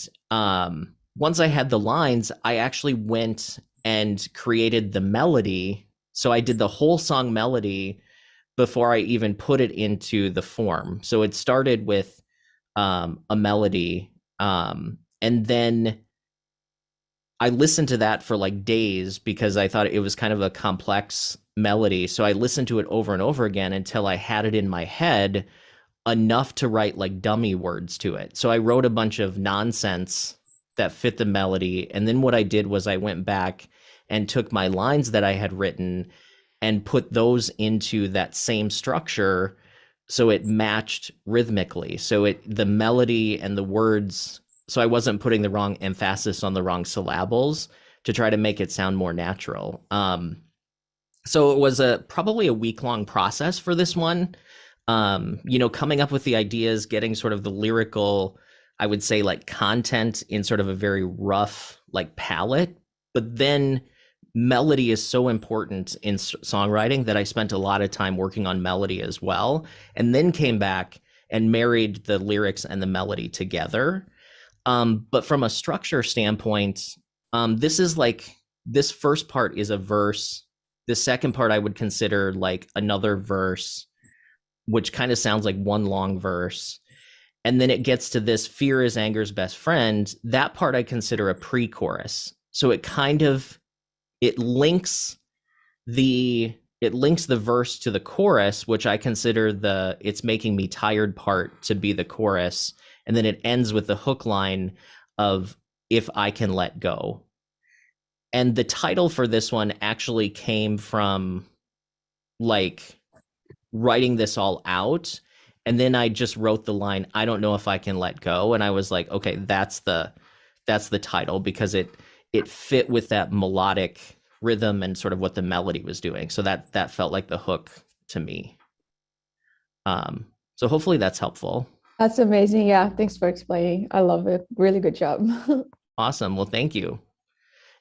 once I had the lines, I actually went and created the melody. So I did the whole song melody before I even put it into the form. So it started with a melody, and then I listened to that for like days because I thought it was kind of a complex melody. So I listened to it over and over again until I had it in my head enough to write like dummy words to it. So I wrote a bunch of nonsense that fit the melody. And then what I did was I went back and took my lines that I had written and put those into that same structure so it matched rhythmically. So the melody and the words, so I wasn't putting the wrong emphasis on the wrong syllables to try to make it sound more natural. So it was probably a week-long process for this one. Coming up with the ideas, getting sort of the lyrical, I would say like content in sort of a very rough like palette, but then melody is so important in songwriting that I spent a lot of time working on melody as well, and then came back and married the lyrics and the melody together. But from a structure standpoint, this first part is a verse. The second part I would consider like another verse, which kind of sounds like one long verse. And then it gets to this fear is anger's best friend. That part I consider a pre-chorus. So it links the verse to the chorus, which I consider the it's making me tired part to be the chorus. And then it ends with the hook line of if I can let go. And the title for this one actually came from like writing this all out, and then I just wrote the line, I don't know if I can let go, and I was like, okay, that's the title, because it fit with that melodic rhythm and sort of what the melody was doing. So that felt like the hook to me. So hopefully that's helpful. That's amazing. Yeah, thanks for explaining. I love it. Really good job. Awesome. Well, thank you.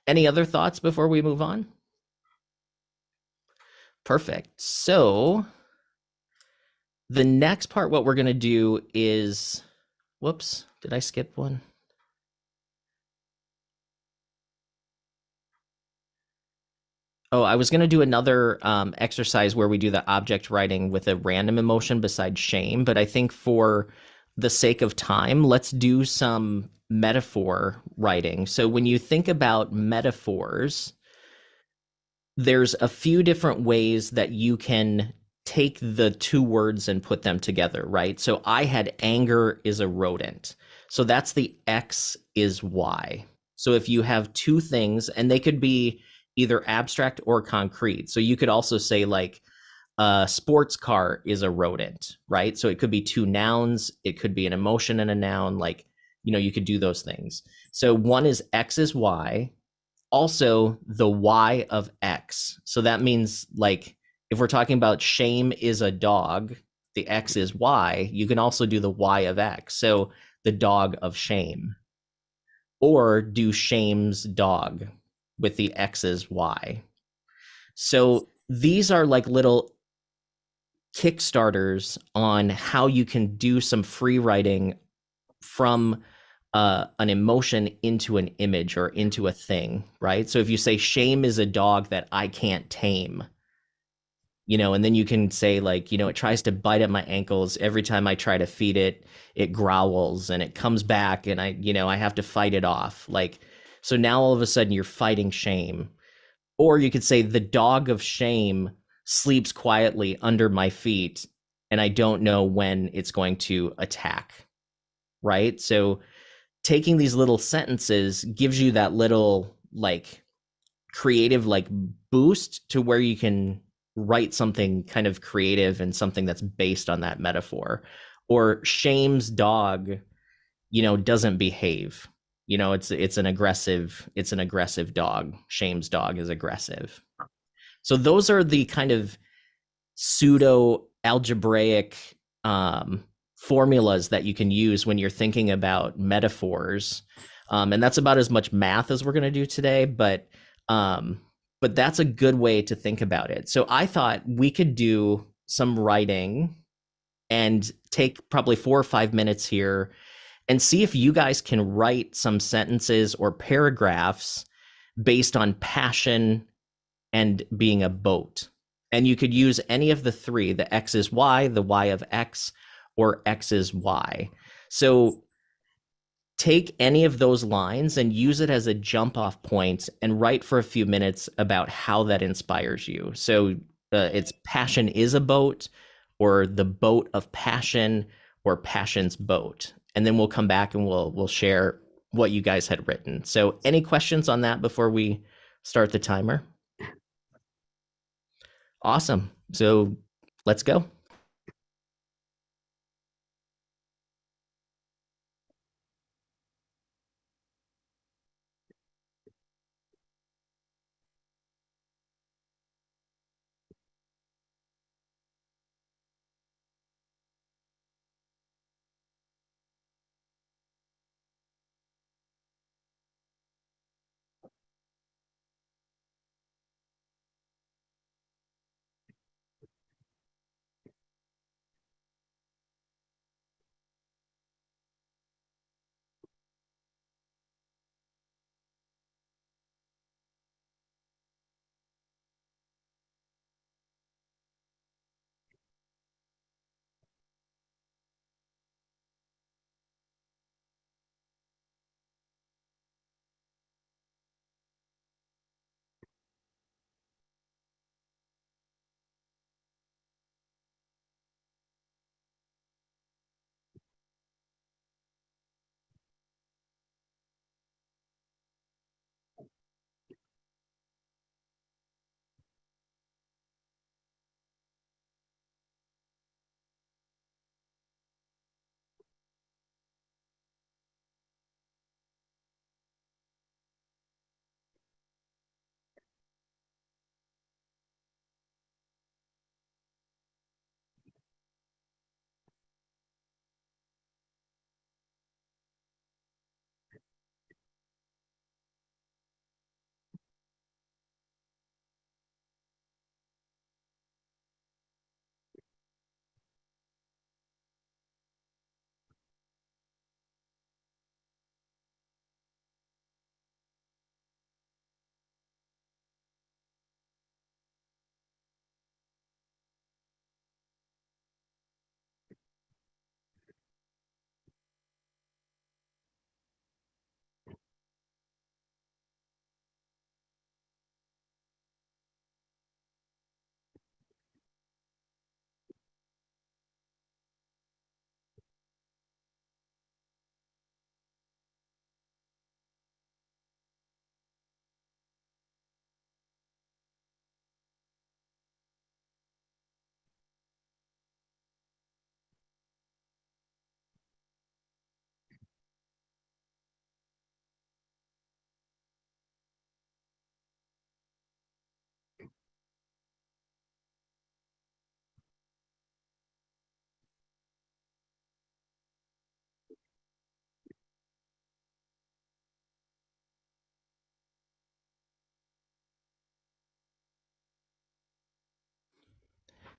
Any other thoughts before we move on? Perfect. So the next part, what we're going to do is, whoops, did I skip one? Oh, I was going to do another exercise where we do the object writing with a random emotion besides shame, but I think for the sake of time, let's do some metaphor writing. So when you think about metaphors, there's a few different ways that you can take the two words and put them together, right? So I had anger is a rodent. So that's the X is Y. So if you have two things, and they could be either abstract or concrete. So you could also say like a sports car is a rodent, right? So it could be two nouns, it could be an emotion and a noun, like, you could do those things. So one is X is Y, also the Y of X. So that means like if we're talking about shame is a dog, the X is Y, you can also do the Y of X. So the dog of shame. Or do shame's dog with the X is Y. So these are like little kickstarters on how you can do some free writing from an emotion into an image or into a thing, right? So if you say shame is a dog that I can't tame, and then you can say like, it tries to bite at my ankles every time I try to feed it, it growls and it comes back and I have to fight it off. Like, so now all of a sudden you're fighting shame. Or you could say the dog of shame sleeps quietly under my feet and I don't know when it's going to attack, right? So taking these little sentences gives you that little like creative like boost to where you can write something kind of creative and something that's based on that metaphor. Or shame's dog, doesn't behave. It's an aggressive dog. Shame's dog is aggressive. So those are the kind of pseudo algebraic formulas that you can use when you're thinking about metaphors. And that's about as much math as we're going to do today, but that's a good way to think about it. So I thought we could do some writing and take probably 4 or 5 minutes here and see if you guys can write some sentences or paragraphs based on passion and being a boat. And you could use any of the three, the X is Y, the Y of X, or X is Y. So take any of those lines and use it as a jump off point and write for a few minutes about how that inspires you. So it's passion is a boat, or the boat of passion, or passion's boat. And then we'll come back and we'll share what you guys had written. So any questions on that before we start the timer? Awesome. So let's go.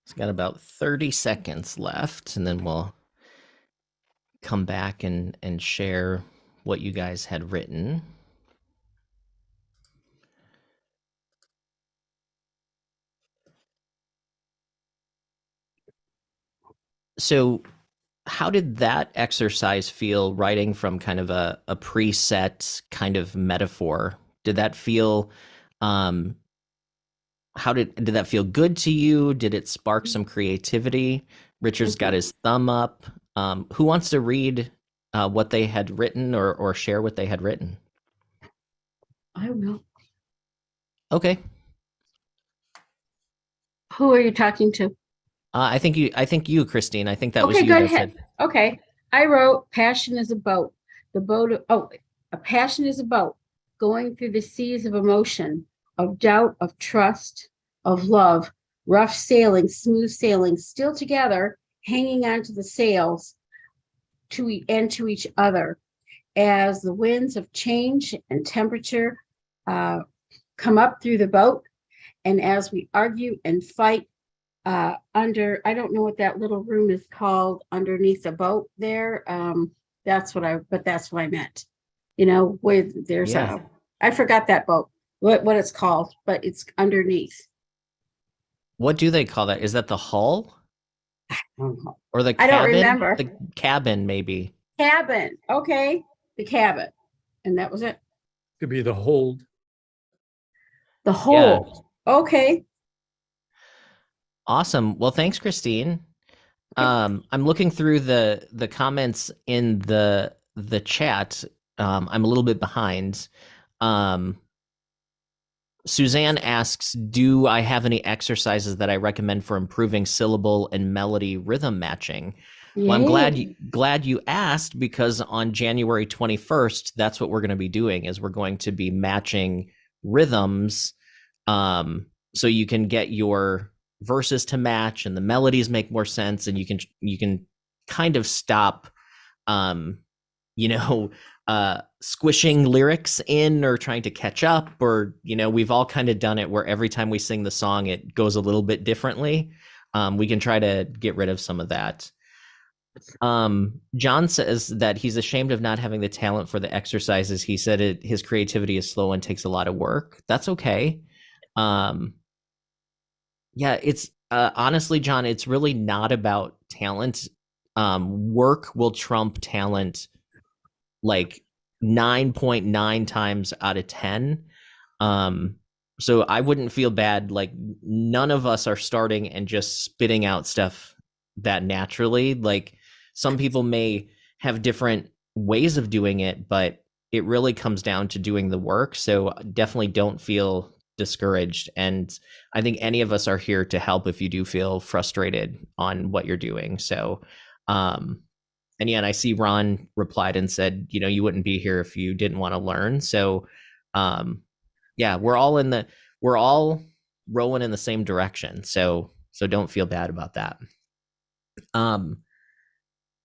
It's got about 30 seconds left, and then we'll come back and share what you guys had written. So how did that exercise feel, writing from kind of a preset kind of metaphor? Did that feel how did that feel good to you? Did it spark some creativity? Richard's got his thumb up. Who wants to read what they had written, or share what they had written? I will. Okay. Who are you talking to? I think you, Christine. I think that was Okay, you go that ahead. said. Okay. I wrote passion is a boat. The boat a passion is a boat going through the seas of emotion, of doubt, of trust, of love, rough sailing, smooth sailing, still together, hanging onto the sails to each other. As the winds of change and temperature come up through the boat, and as we argue and fight under, I don't know what that little room is called underneath the boat there. That's what I meant. You know, with there's Yeah. I forgot that boat, what it's called, but it's underneath. What do they call that? Is that the hull? Or the I cabin? don't remember. The cabin, maybe. Cabin. Okay. The cabin. And that was it. Could be the hold. The hold. Okay. Awesome. Well, thanks, Christine. I'm looking through the comments in the chat. I'm a little bit behind. Suzanne asks, do I have any exercises that I recommend for improving syllable and melody rhythm matching? Well, I'm glad you asked, because on January 21st, that's what we're going to be doing, is we're going to be matching rhythms, so you can get your verses to match and the melodies make more sense, and you can kind of stop squishing lyrics in or trying to catch up, or we've all kind of done it where every time we sing the song it goes a little bit differently. We can try to get rid of some of that. John says that he's ashamed of not having the talent for the exercises. He said his creativity is slow and takes a lot of work. That's okay. It's honestly, John, it's really not about talent. Work will trump talent like 9.9 times out of 10. So I wouldn't feel bad. Like, none of us are starting and just spitting out stuff that naturally. Like, some people may have different ways of doing it, but it really comes down to doing the work. So definitely don't feel discouraged. And I think any of us are here to help if you do feel frustrated on what you're doing. So, and I see Ron replied and said, you wouldn't be here if you didn't want to learn. So, we're all rowing in the same direction. So don't feel bad about that.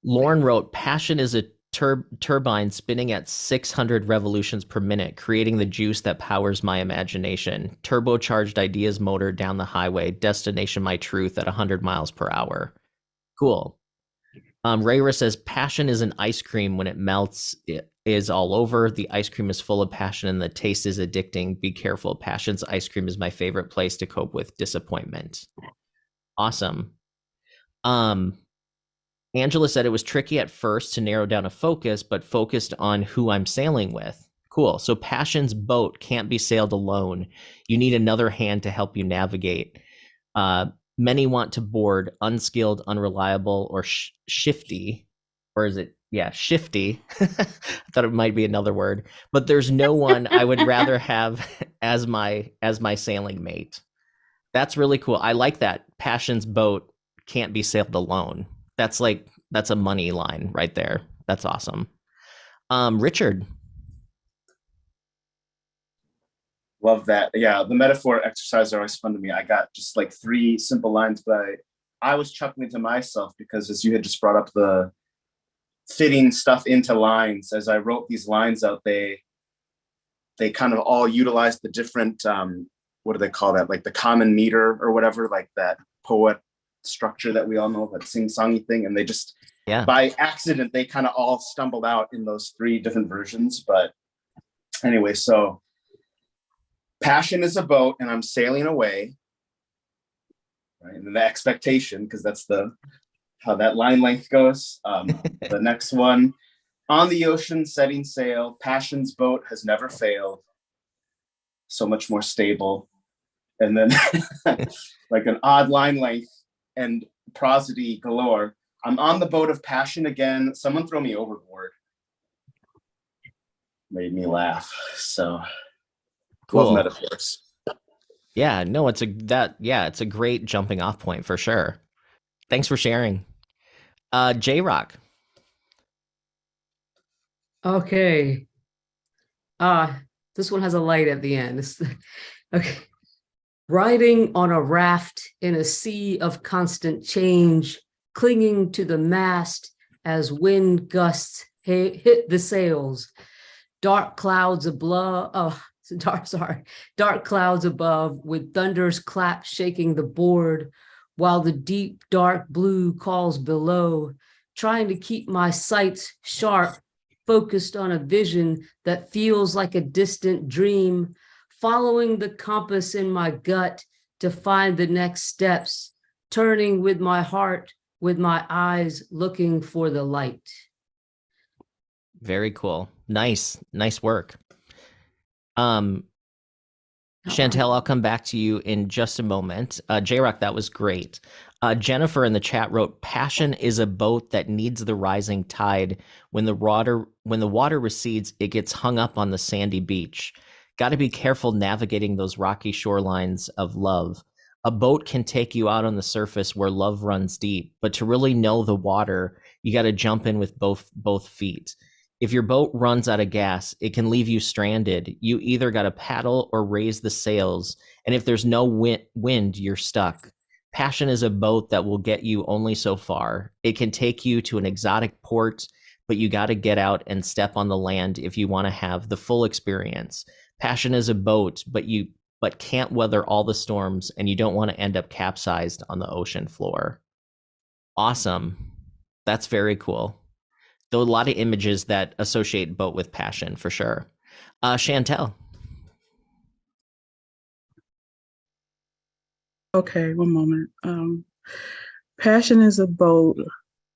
Lauren wrote, passion is a turbine spinning at 600 revolutions per minute, creating the juice that powers my imagination. Turbocharged ideas motor down the highway, destination my truth at 100 miles per hour. Cool. Rayra says, passion is an ice cream. When it melts, it is all over. The ice cream is full of passion and the taste is addicting. Be careful. Passion's ice cream is my favorite place to cope with disappointment. Awesome. Angela said it was tricky at first to narrow down a focus, but focused on who I'm sailing with. Cool. So passion's boat can't be sailed alone. You need another hand to help you navigate. Many want to board unskilled, unreliable, or shifty. Or is it? Yeah, shifty. I thought it might be another word. But there's no one I would rather have as my sailing mate. That's really cool. I like that. Passion's boat can't be sailed alone. That's a money line right there. That's awesome. Richard. Love that. Yeah, the metaphor exercises are always fun to me. I got just like 3 simple lines, but I was chuckling to myself because, as you had just brought up, the fitting stuff into lines. As I wrote these lines out, they kind of all utilized the different, what do they call that? Like the common meter or whatever, like that poet structure that we all know, that sing-songy thing, and they just by accident they kind of all stumbled out in those 3 different versions. But anyway, so passion is a boat and I'm sailing away, right? And the expectation, because that's how that line length goes. The next one, on the ocean setting sail, passion's boat has never failed, so much more stable. And then like an odd line length and prosody galore, I'm on the boat of passion again, someone throw me overboard. Made me laugh. So cool. Love metaphors. Yeah, no, it's a great jumping off point for sure. Thanks for sharing. J-Rock. Okay. This one has a light at the end. Okay. Riding on a raft in a sea of constant change, clinging to the mast as wind gusts hit the sails. Dark clouds above, dark clouds above with thunder's clap shaking the board, while the deep dark blue calls below, trying to keep my sights sharp, focused on a vision that feels like a distant dream, following the compass in my gut to find the next steps, turning with my heart, with my eyes looking for the light. Very cool. Nice work. Chantel, I'll come back to you in just a moment. J-Rock, that was great. Jennifer in the chat wrote, passion is a boat that needs the rising tide. When the water recedes, it gets hung up on the sandy beach. Got to be careful navigating those rocky shorelines of love. A boat can take you out on the surface where love runs deep, but to really know the water, you got to jump in with both feet. If your boat runs out of gas, it can leave you stranded. You either got to paddle or raise the sails, and if there's no wind, you're stuck. Passion is a boat that will get you only so far. It can take you to an exotic port, but you got to get out and step on the land if you want to have the full experience. Passion is a boat, but can't weather all the storms, and you don't want to end up capsized on the ocean floor. Awesome. That's very cool. There are a lot of images that associate boat with passion for sure. Chantel. Okay, one moment. Passion is a boat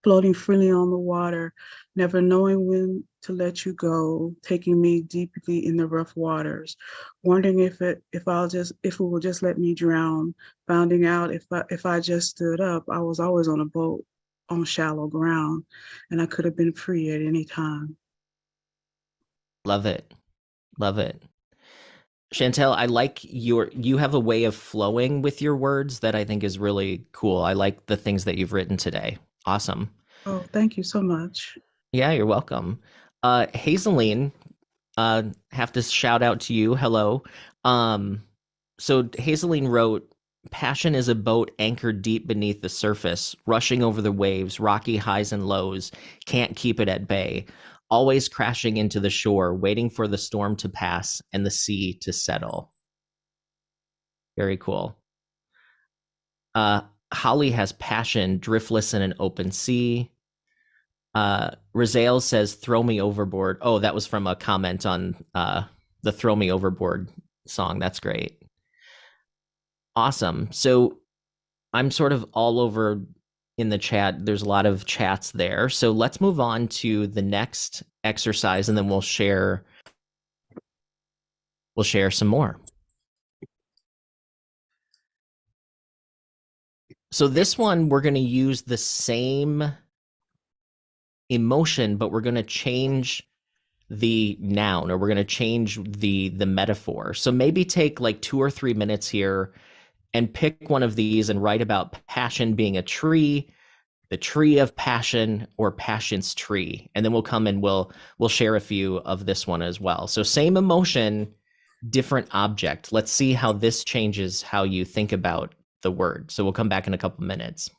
floating freely on the water, never knowing when to let you go, taking me deeply in the rough waters, wondering if it will just let me drown, finding out if I just stood up, I was always on a boat on shallow ground, and I could have been free at any time. Love it. Love it. Chantel, I like you have a way of flowing with your words that I think is really cool. I like the things that you've written today. Awesome. Oh, thank you so much. Yeah, you're welcome. Hazeline, have to shout out to you. Hello. So Hazeline wrote, passion is a boat anchored deep beneath the surface, rushing over the waves, rocky highs and lows, can't keep it at bay, always crashing into the shore, waiting for the storm to pass and the sea to settle. Very cool. Holly has passion, driftless in an open sea. Razael says, throw me overboard. Oh, that was from a comment on the Throw Me Overboard song. That's great. Awesome. So I'm sort of all over in the chat. There's a lot of chats there. So let's move on to the next exercise, and then we'll share some more. So this one, we're going to use the same emotion, but we're going to change the noun, or we're going to change the metaphor. So maybe take like 2 or 3 minutes here and pick one of these and write about passion being a tree, the tree of passion, or passion's tree. And then we'll come and we'll share a few of this one as well. So same emotion, different object. Let's see how this changes how you think about the word. So we'll come back in a couple minutes.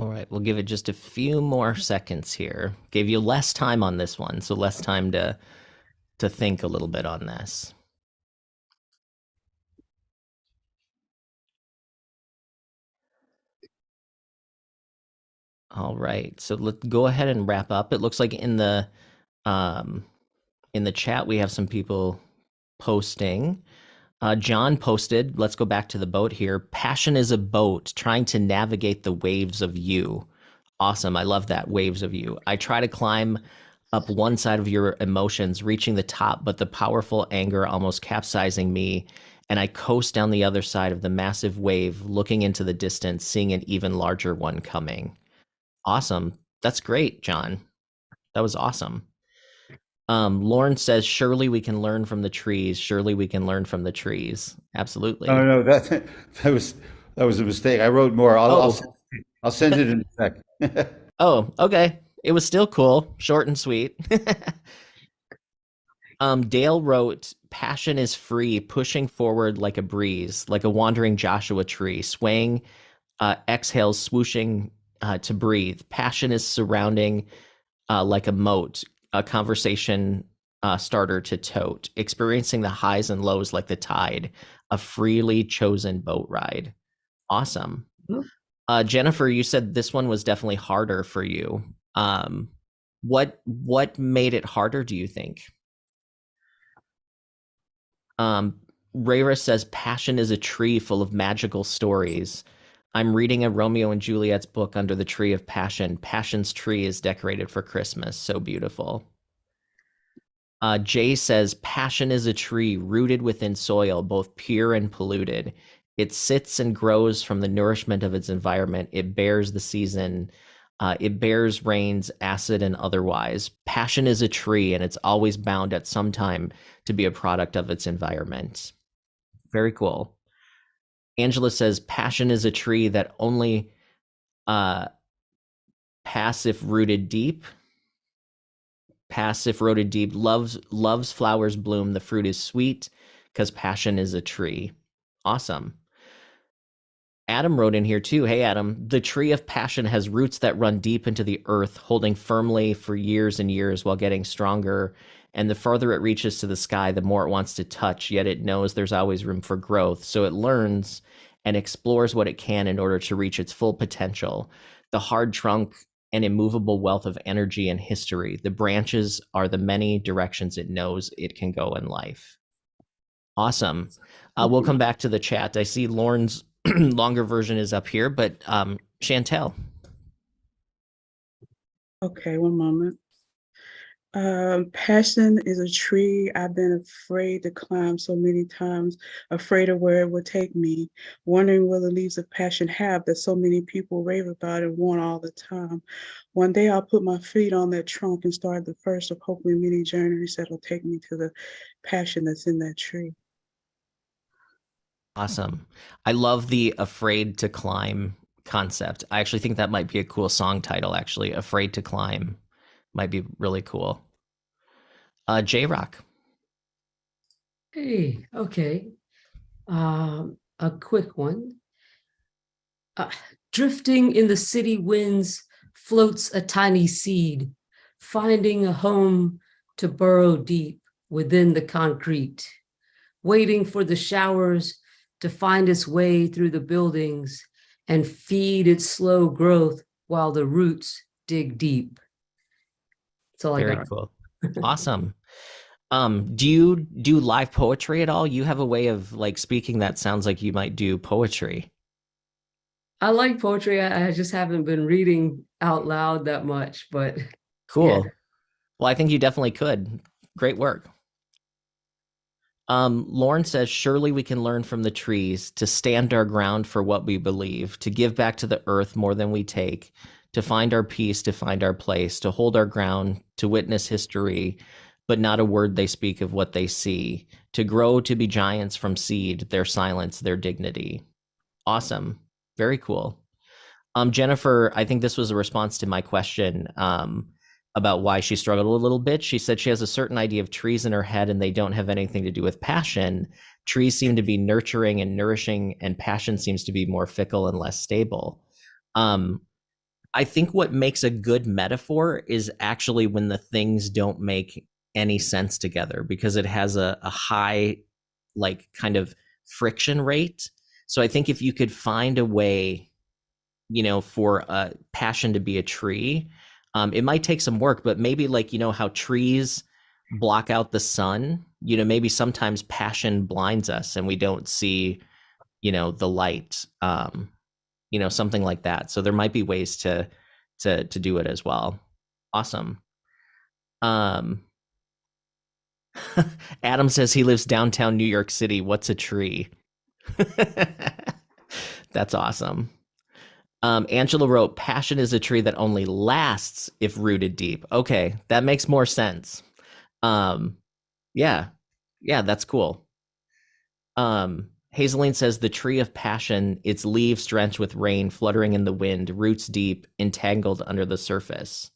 All right, we'll give it just a few more seconds here. Gave you less time on this one, so less time to think a little bit on this. All right, so let's go ahead and wrap up. It looks like in the chat we have some people posting. John posted, let's go back to the boat here. Passion is a boat trying to navigate the waves of you. Awesome. I love that. Waves of you. I try to climb up one side of your emotions, reaching the top, but the powerful anger almost capsizing me. And I coast down the other side of the massive wave, looking into the distance, seeing an even larger one coming. Awesome. That's great, John. That was awesome. Lauren says, surely we can learn from the trees. Surely we can learn from the trees. Absolutely. Oh no, that was a mistake. I wrote more. I'll send it in a sec. Oh, okay. It was still cool, short and sweet. Dale wrote, passion is free, pushing forward like a breeze, like a wandering Joshua tree, swaying, exhales, swooshing to breathe. Passion is surrounding like a moat, a conversation starter to tote, experiencing the highs and lows like the tide, a freely chosen boat ride. Awesome. Jennifer, you said this one was definitely harder for you. What made it harder, do you think? Rayra says, passion is a tree full of magical stories. I'm reading a Romeo and Juliet's book under the tree of passion. Passion's tree is decorated for Christmas. So beautiful. Jay says, passion is a tree rooted within soil, both pure and polluted. It sits and grows from the nourishment of its environment. It bears the season. It bears rains, acid and otherwise. Passion is a tree, and it's always bound at some time to be a product of its environment. Very cool. Angela says, passion is a tree that only passive rooted deep. Passive rooted deep, loves flowers bloom. The fruit is sweet because passion is a tree. Awesome. Adam wrote in here too. Hey, Adam, the tree of passion has roots that run deep into the earth, holding firmly for years and years while getting stronger. And the further it reaches to the sky, the more it wants to touch, yet it knows there's always room for growth. So it learns and explores what it can in order to reach its full potential. The hard trunk and immovable wealth of energy and history. The branches are the many directions it knows it can go in life. Awesome. We'll come back to the chat. I see Lauren's longer version is up here, but Chantel. Okay, one moment. Passion is a tree I've been afraid to climb so many times, afraid of where it would take me, wondering what the leaves of passion have that so many people rave about and want all the time. One day I'll put my feet on that trunk and start the first of hopefully many journeys that'll take me to the passion that's in that tree. Awesome. I love the afraid to climb concept. I actually think that might be a cool song title, actually. Afraid to climb might be really cool. J-Rock. Hey, okay. A quick one. Drifting in the city winds floats a tiny seed, finding a home to burrow deep within the concrete, waiting for the showers to find its way through the buildings and feed its slow growth while the roots dig deep. That's all I got. Very cool. Awesome. Do you do live poetry at all? You have a way of like speaking that sounds like you might do poetry. I like poetry. I just haven't been reading out loud that much, but cool. Yeah. Well, I think you definitely could. Great work. Lauren says, surely we can learn from the trees to stand our ground for what we believe, to give back to the earth more than we take, to find our peace, to find our place, to hold our ground, to witness history, but not a word they speak of what they see, to grow to be giants from seed, their silence, their dignity. Awesome. Very cool. Jennifer, I think this was a response to my question about why she struggled a little bit. She said she has a certain idea of trees in her head and they don't have anything to do with passion. Trees seem to be nurturing and nourishing, and passion seems to be more fickle and less stable. I think what makes a good metaphor is actually when the things don't make any sense together, because it has a high, like, kind of friction rate. So I think if you could find a way, for a passion to be a tree, it might take some work, but maybe, like, how trees block out the sun, maybe sometimes passion blinds us and we don't see, the light, something like that. So there might be ways to do it as well. Awesome. Adam says he lives downtown New York City. What's a tree? That's awesome. Angela wrote, passion is a tree that only lasts if rooted deep. Okay, that makes more sense. Yeah, that's cool. Hazeline says, the tree of passion, its leaves drenched with rain, fluttering in the wind, roots deep, entangled under the surface.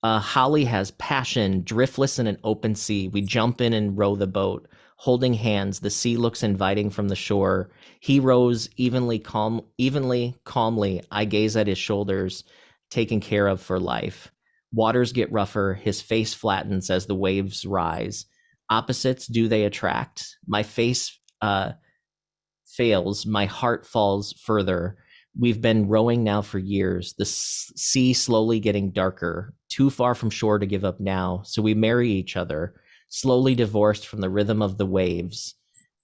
Holly has passion, driftless in an open sea. We jump in and row the boat, holding hands. The sea looks inviting from the shore. He rows evenly, calmly. I gaze at his shoulders, taken care of for life. Waters get rougher. His face flattens as the waves rise. Opposites, do they attract? My face fails. My heart falls further. We've been rowing now for years, the sea slowly getting darker, too far from shore to give up now. So we marry each other, slowly divorced from the rhythm of the waves.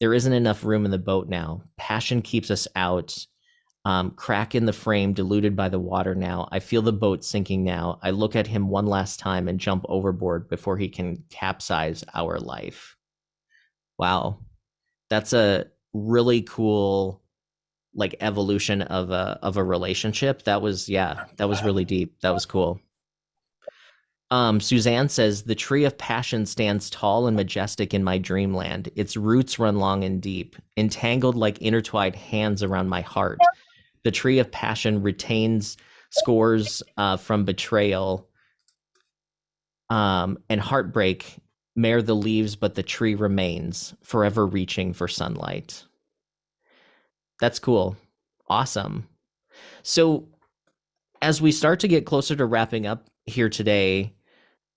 There isn't enough room in the boat now. Passion keeps us out. Crack in the frame, diluted by the water now. I feel the boat sinking now. I look at him one last time and jump overboard before he can capsize our life. Wow. That's a really cool, like, evolution of a relationship. That was really deep. That was cool. Suzanne says, the tree of passion stands tall and majestic in my dreamland. Its roots run long and deep, entangled like intertwined hands around my heart. The tree of passion retains scores from betrayal and heartbreak. Mere the leaves, but the tree remains, forever reaching for sunlight. That's cool. Awesome. So as we start to get closer to wrapping up here today,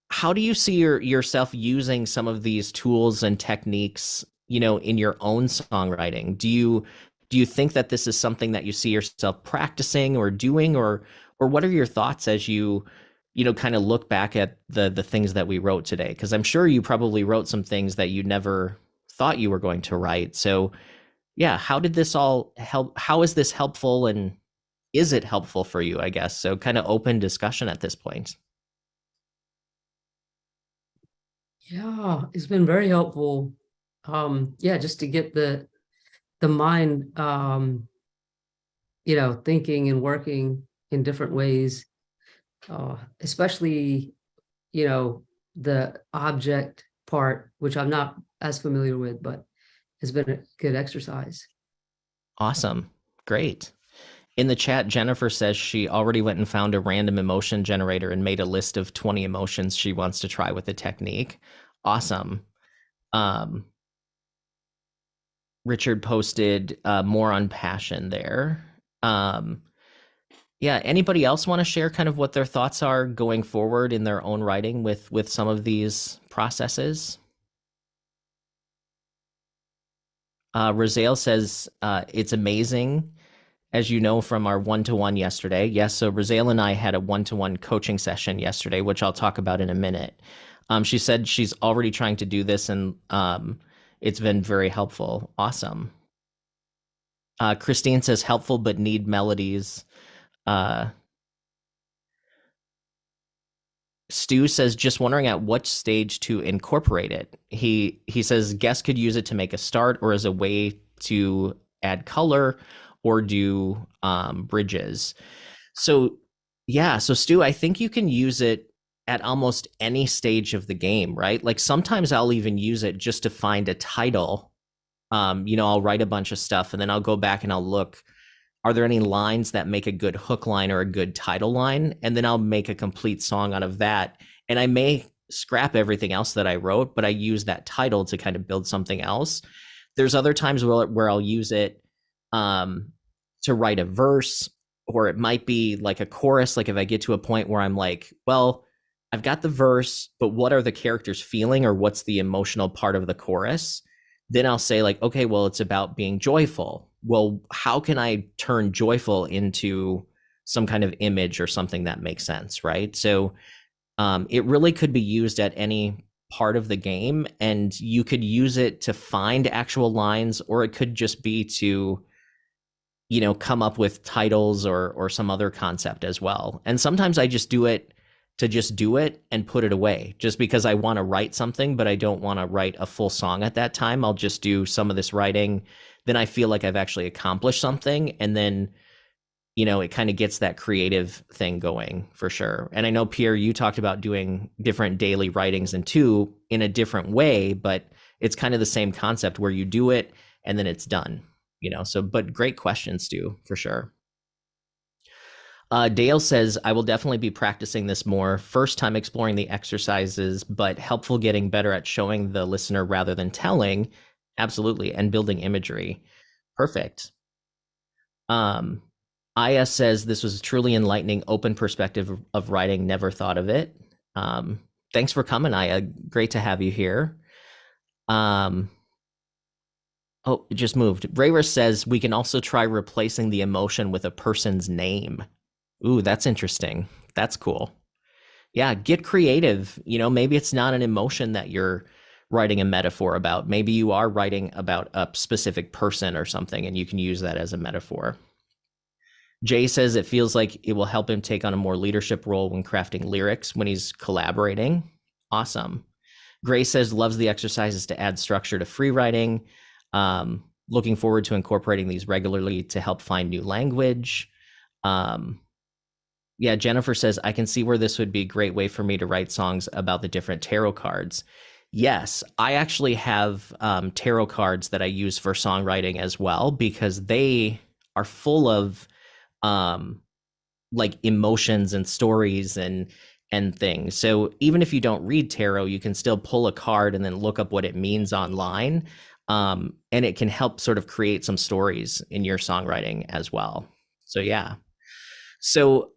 how do you see yourself using some of these tools and techniques, in your own songwriting? Do you think that this is something that you see yourself practicing or doing, or what are your thoughts as you kind of look back at the things that we wrote today? Because I'm sure you probably wrote some things that you never thought you were going to write. So yeah, how did this all help? How is this helpful, and is it helpful for you, I guess? So kind of open discussion at this point. Yeah, it's been very helpful. Just to get the mind, thinking and working in different ways, especially, the object part, which I'm not as familiar with, but has been a good exercise. Awesome. Great. In the chat, Jennifer says she already went and found a random emotion generator and made a list of 20 emotions she wants to try with the technique. Awesome. Richard posted more on passion there. Anybody else want to share kind of what their thoughts are going forward in their own writing with some of these processes? Rosale says it's amazing, as you know, from our one-to-one yesterday. Yes, so Rosale and I had a one-to-one coaching session yesterday, which I'll talk about in a minute. She said she's already trying to do this, and it's been very helpful. Awesome. Christine says helpful but need melodies. Stu says, just wondering at what stage to incorporate it. He says guests could use it to make a start or as a way to add color or do bridges. So Stu, I think you can use it at almost any stage of the game, right? Like sometimes I'll even use it just to find a title. I'll write a bunch of stuff and then I'll go back and I'll look, are there any lines that make a good hook line or a good title line? And then I'll make a complete song out of that. And I may scrap everything else that I wrote, but I use that title to kind of build something else. There's other times where I'll use it to write a verse. or it might be like a chorus. Like if I get to a point where I'm like, well, I've got the verse, but what are the characters feeling, or what's the emotional part of the chorus? Then I'll say like, okay, well, it's about being joyful. Well, how can I turn joyful into some kind of image or something that makes sense, right? So it really could be used at any part of the game, and you could use it to find actual lines, or it could just be to, you know, come up with titles or some other concept as well. And sometimes I just do it to just do it and put it away, just because I want to write something, but I don't want to write a full song at that time. I'll just do some of this writing. Then I feel like I've actually accomplished something. And then, you know, it kind of gets that creative thing going for sure. And I know, Pierre, you talked about doing different daily writings in a different way, but it's kind of the same concept where you do it and then it's done, you know. So, but great question, Stu, for sure. Dale says, I will definitely be practicing this more. First time exploring the exercises, but helpful getting better at showing the listener rather than telling. Absolutely. And building imagery. Perfect. Aya says, this was a truly enlightening, open perspective of writing. Never thought of it. Thanks for coming, Aya. Great to have you here. Oh, it just moved. Rayra says, we can also try replacing the emotion with a person's name. Ooh, that's interesting. That's cool. Yeah, get creative. You know, maybe it's not an emotion that you're writing a metaphor about. Maybe you are writing about a specific person or something, and you can use that as a metaphor. Jay says it feels like it will help him take on a more leadership role when crafting lyrics when he's collaborating. Awesome. Gray says loves the exercises to add structure to free writing. Looking forward to incorporating these regularly to help find new language. Yeah, Jennifer says, I can see where this would be a great way for me to write songs about the different tarot cards. Yes, I actually have tarot cards that I use for songwriting as well, because they are full of like emotions and stories and things. So even if you don't read tarot, you can still pull a card and then look up what it means online. And it can help sort of create some stories in your songwriting as well. So yeah. So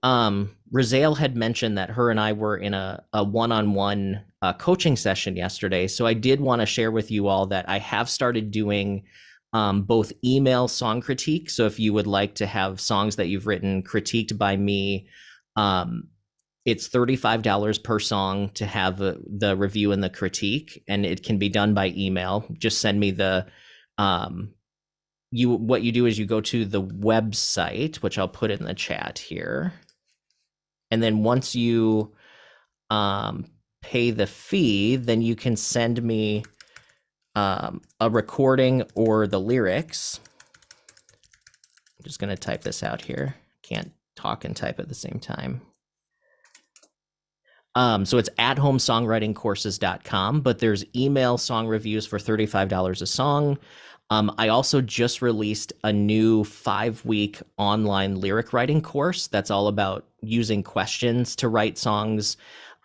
Rizal had mentioned that her and I were in a one-on-one coaching session yesterday. So I did want to share with you all that I have started doing both email song critique. So if you would like to have songs that you've written critiqued by me, it's $35 per song to have the review and the critique, and it can be done by email. Just send me the what you do is you go to the website, which I'll put in the chat here. And then once you pay the fee, then you can send me a recording or the lyrics. I'm just going to type this out here. Can't talk and type at the same time. So it's at homesongwritingcourses.com, but there's email song reviews for $35 a song. I also just released a new 5-week online lyric writing course that's all about using questions to write songs.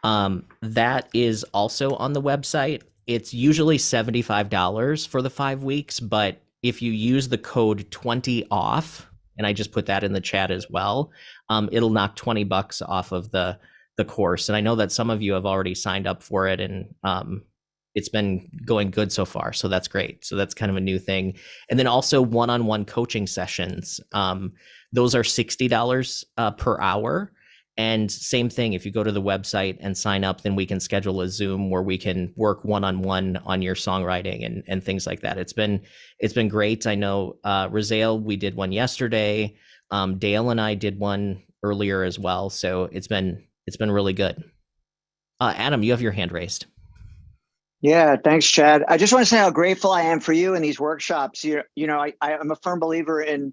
That is also on the website. It's usually $75 for the 5 weeks, but if you use the code 20OFF, and I just put that in the chat as well, it'll knock $20 off of the course. And I know that some of you have already signed up for it, and it's been going good so far. So that's great. So that's kind of a new thing. And then also one-on-one coaching sessions. Those are $60 per hour. And same thing, if you go to the website and sign up, then we can schedule a Zoom where we can work one-on-one on your songwriting and things like that. It's been great. I know Rizal, we did one yesterday. Dale and I did one earlier as well. So it's been really good. Adam, you have your hand raised. Yeah, thanks, Chad. I just want to say how grateful I am for you in these workshops. I'm a firm believer in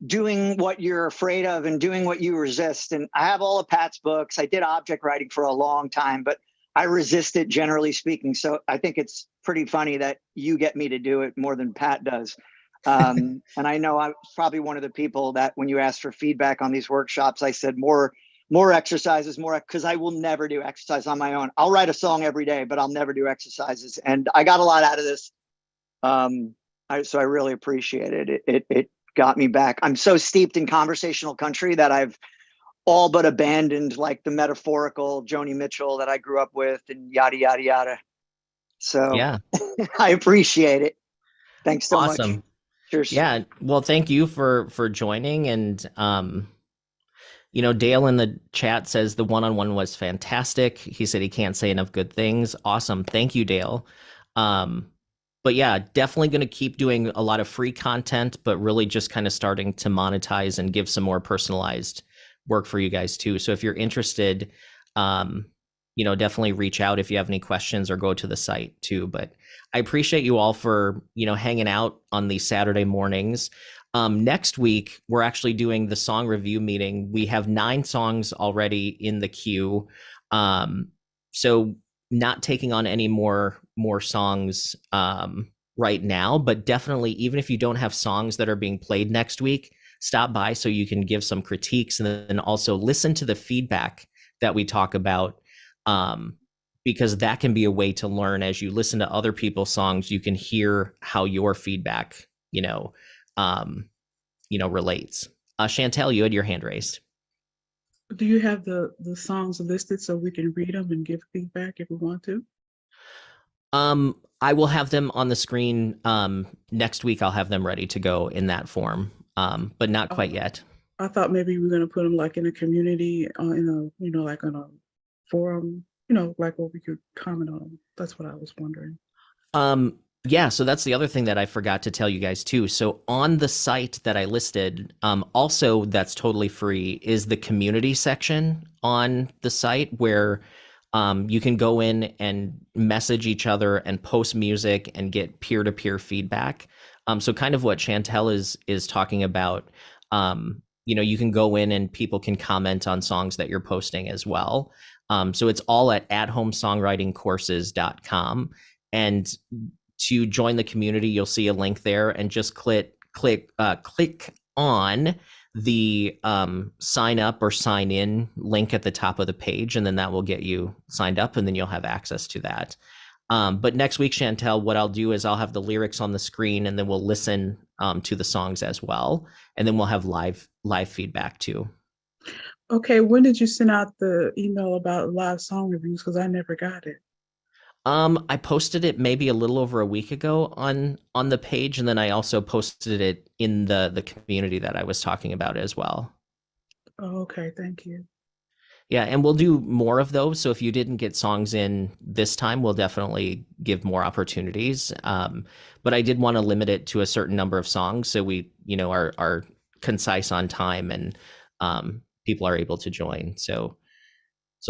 doing what you're afraid of and doing what you resist. And I have all of Pat's books. I did object writing for a long time, but I resist it, generally speaking. So I think it's pretty funny that you get me to do it more than Pat does. And I know I'm probably one of the people that when you asked for feedback on these workshops, I said more exercises, because I will never do exercise on my own. I'll write a song every day, but I'll never do exercises. And I got a lot out of this. So I really appreciate it. It got me back. I'm so steeped in conversational country that I've all but abandoned like the metaphorical Joni Mitchell that I grew up with and yada, yada, yada. So Yeah. I appreciate it. Thanks so much. Awesome. Cheers. Yeah. Well, thank you for joining. And you know, Dale in the chat says the one-on-one was fantastic. He said he can't say enough good things. Awesome. Thank you, Dale. But yeah, definitely going to keep doing a lot of free content, but really just kind of starting to monetize and give some more personalized work for you guys too. So if you're interested, you know, definitely reach out if you have any questions or go to the site too. But I appreciate you all for, you know, hanging out on these Saturday mornings. Next week, we're actually doing the song review meeting. We have 9 songs already in the queue. So not taking on any more songs right now, but definitely, even if you don't have songs that are being played next week, stop by so you can give some critiques and then also listen to the feedback that we talk about, because that can be a way to learn. As you listen to other people's songs, you can hear how your feedback, you know, relates. Chantel, you had your hand raised. Do you have the songs listed so we can read them and give feedback if we want to? I will have them on the screen next week. I'll have them ready to go in that form, but not quite yet. I thought maybe we were going to put them like in a community, in a, you know, like on a forum, you know, like where we could comment on them. That's what I was wondering. Yeah, so that's the other thing that I forgot to tell you guys too. So on the site that I listed, also that's totally free, is the community section on the site where you can go in and message each other and post music and get peer-to-peer feedback. So kind of what Chantel is talking about. You know, you can go in and people can comment on songs that you're posting as well. So it's all at homesongwritingcourses.com. And to join the community, you'll see a link there, and just click on the sign up or sign in link at the top of the page, and then that will get you signed up, and then you'll have access to that. But next week, Chantel, what I'll do is I'll have the lyrics on the screen, and then we'll listen to the songs as well, and then we'll have live feedback too. Okay, when did you send out the email about live song reviews? Because I never got it. I posted it maybe a little over a week ago on the page, and then I also posted it in the community that I was talking about as well. Oh, okay, thank you. Yeah, and we'll do more of those. So if you didn't get songs in this time, we'll definitely give more opportunities. But I did want to limit it to a certain number of songs, so we, you know, are concise on time, and people are able to join. So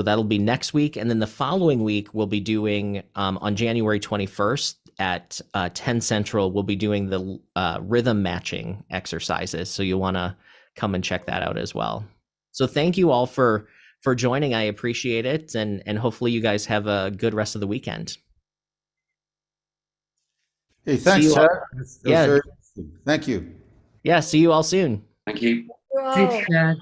that'll be next week. And then the following week, we'll be doing, on January 21st at 10 Central, we'll be doing the rhythm matching exercises. So you'll want to come and check that out as well. So thank you all for joining. I appreciate it. And hopefully you guys have a good rest of the weekend. Hey, thanks, Chad. Yeah. Thank you. Yeah, see you all soon. Thank you. Thanks, Chad.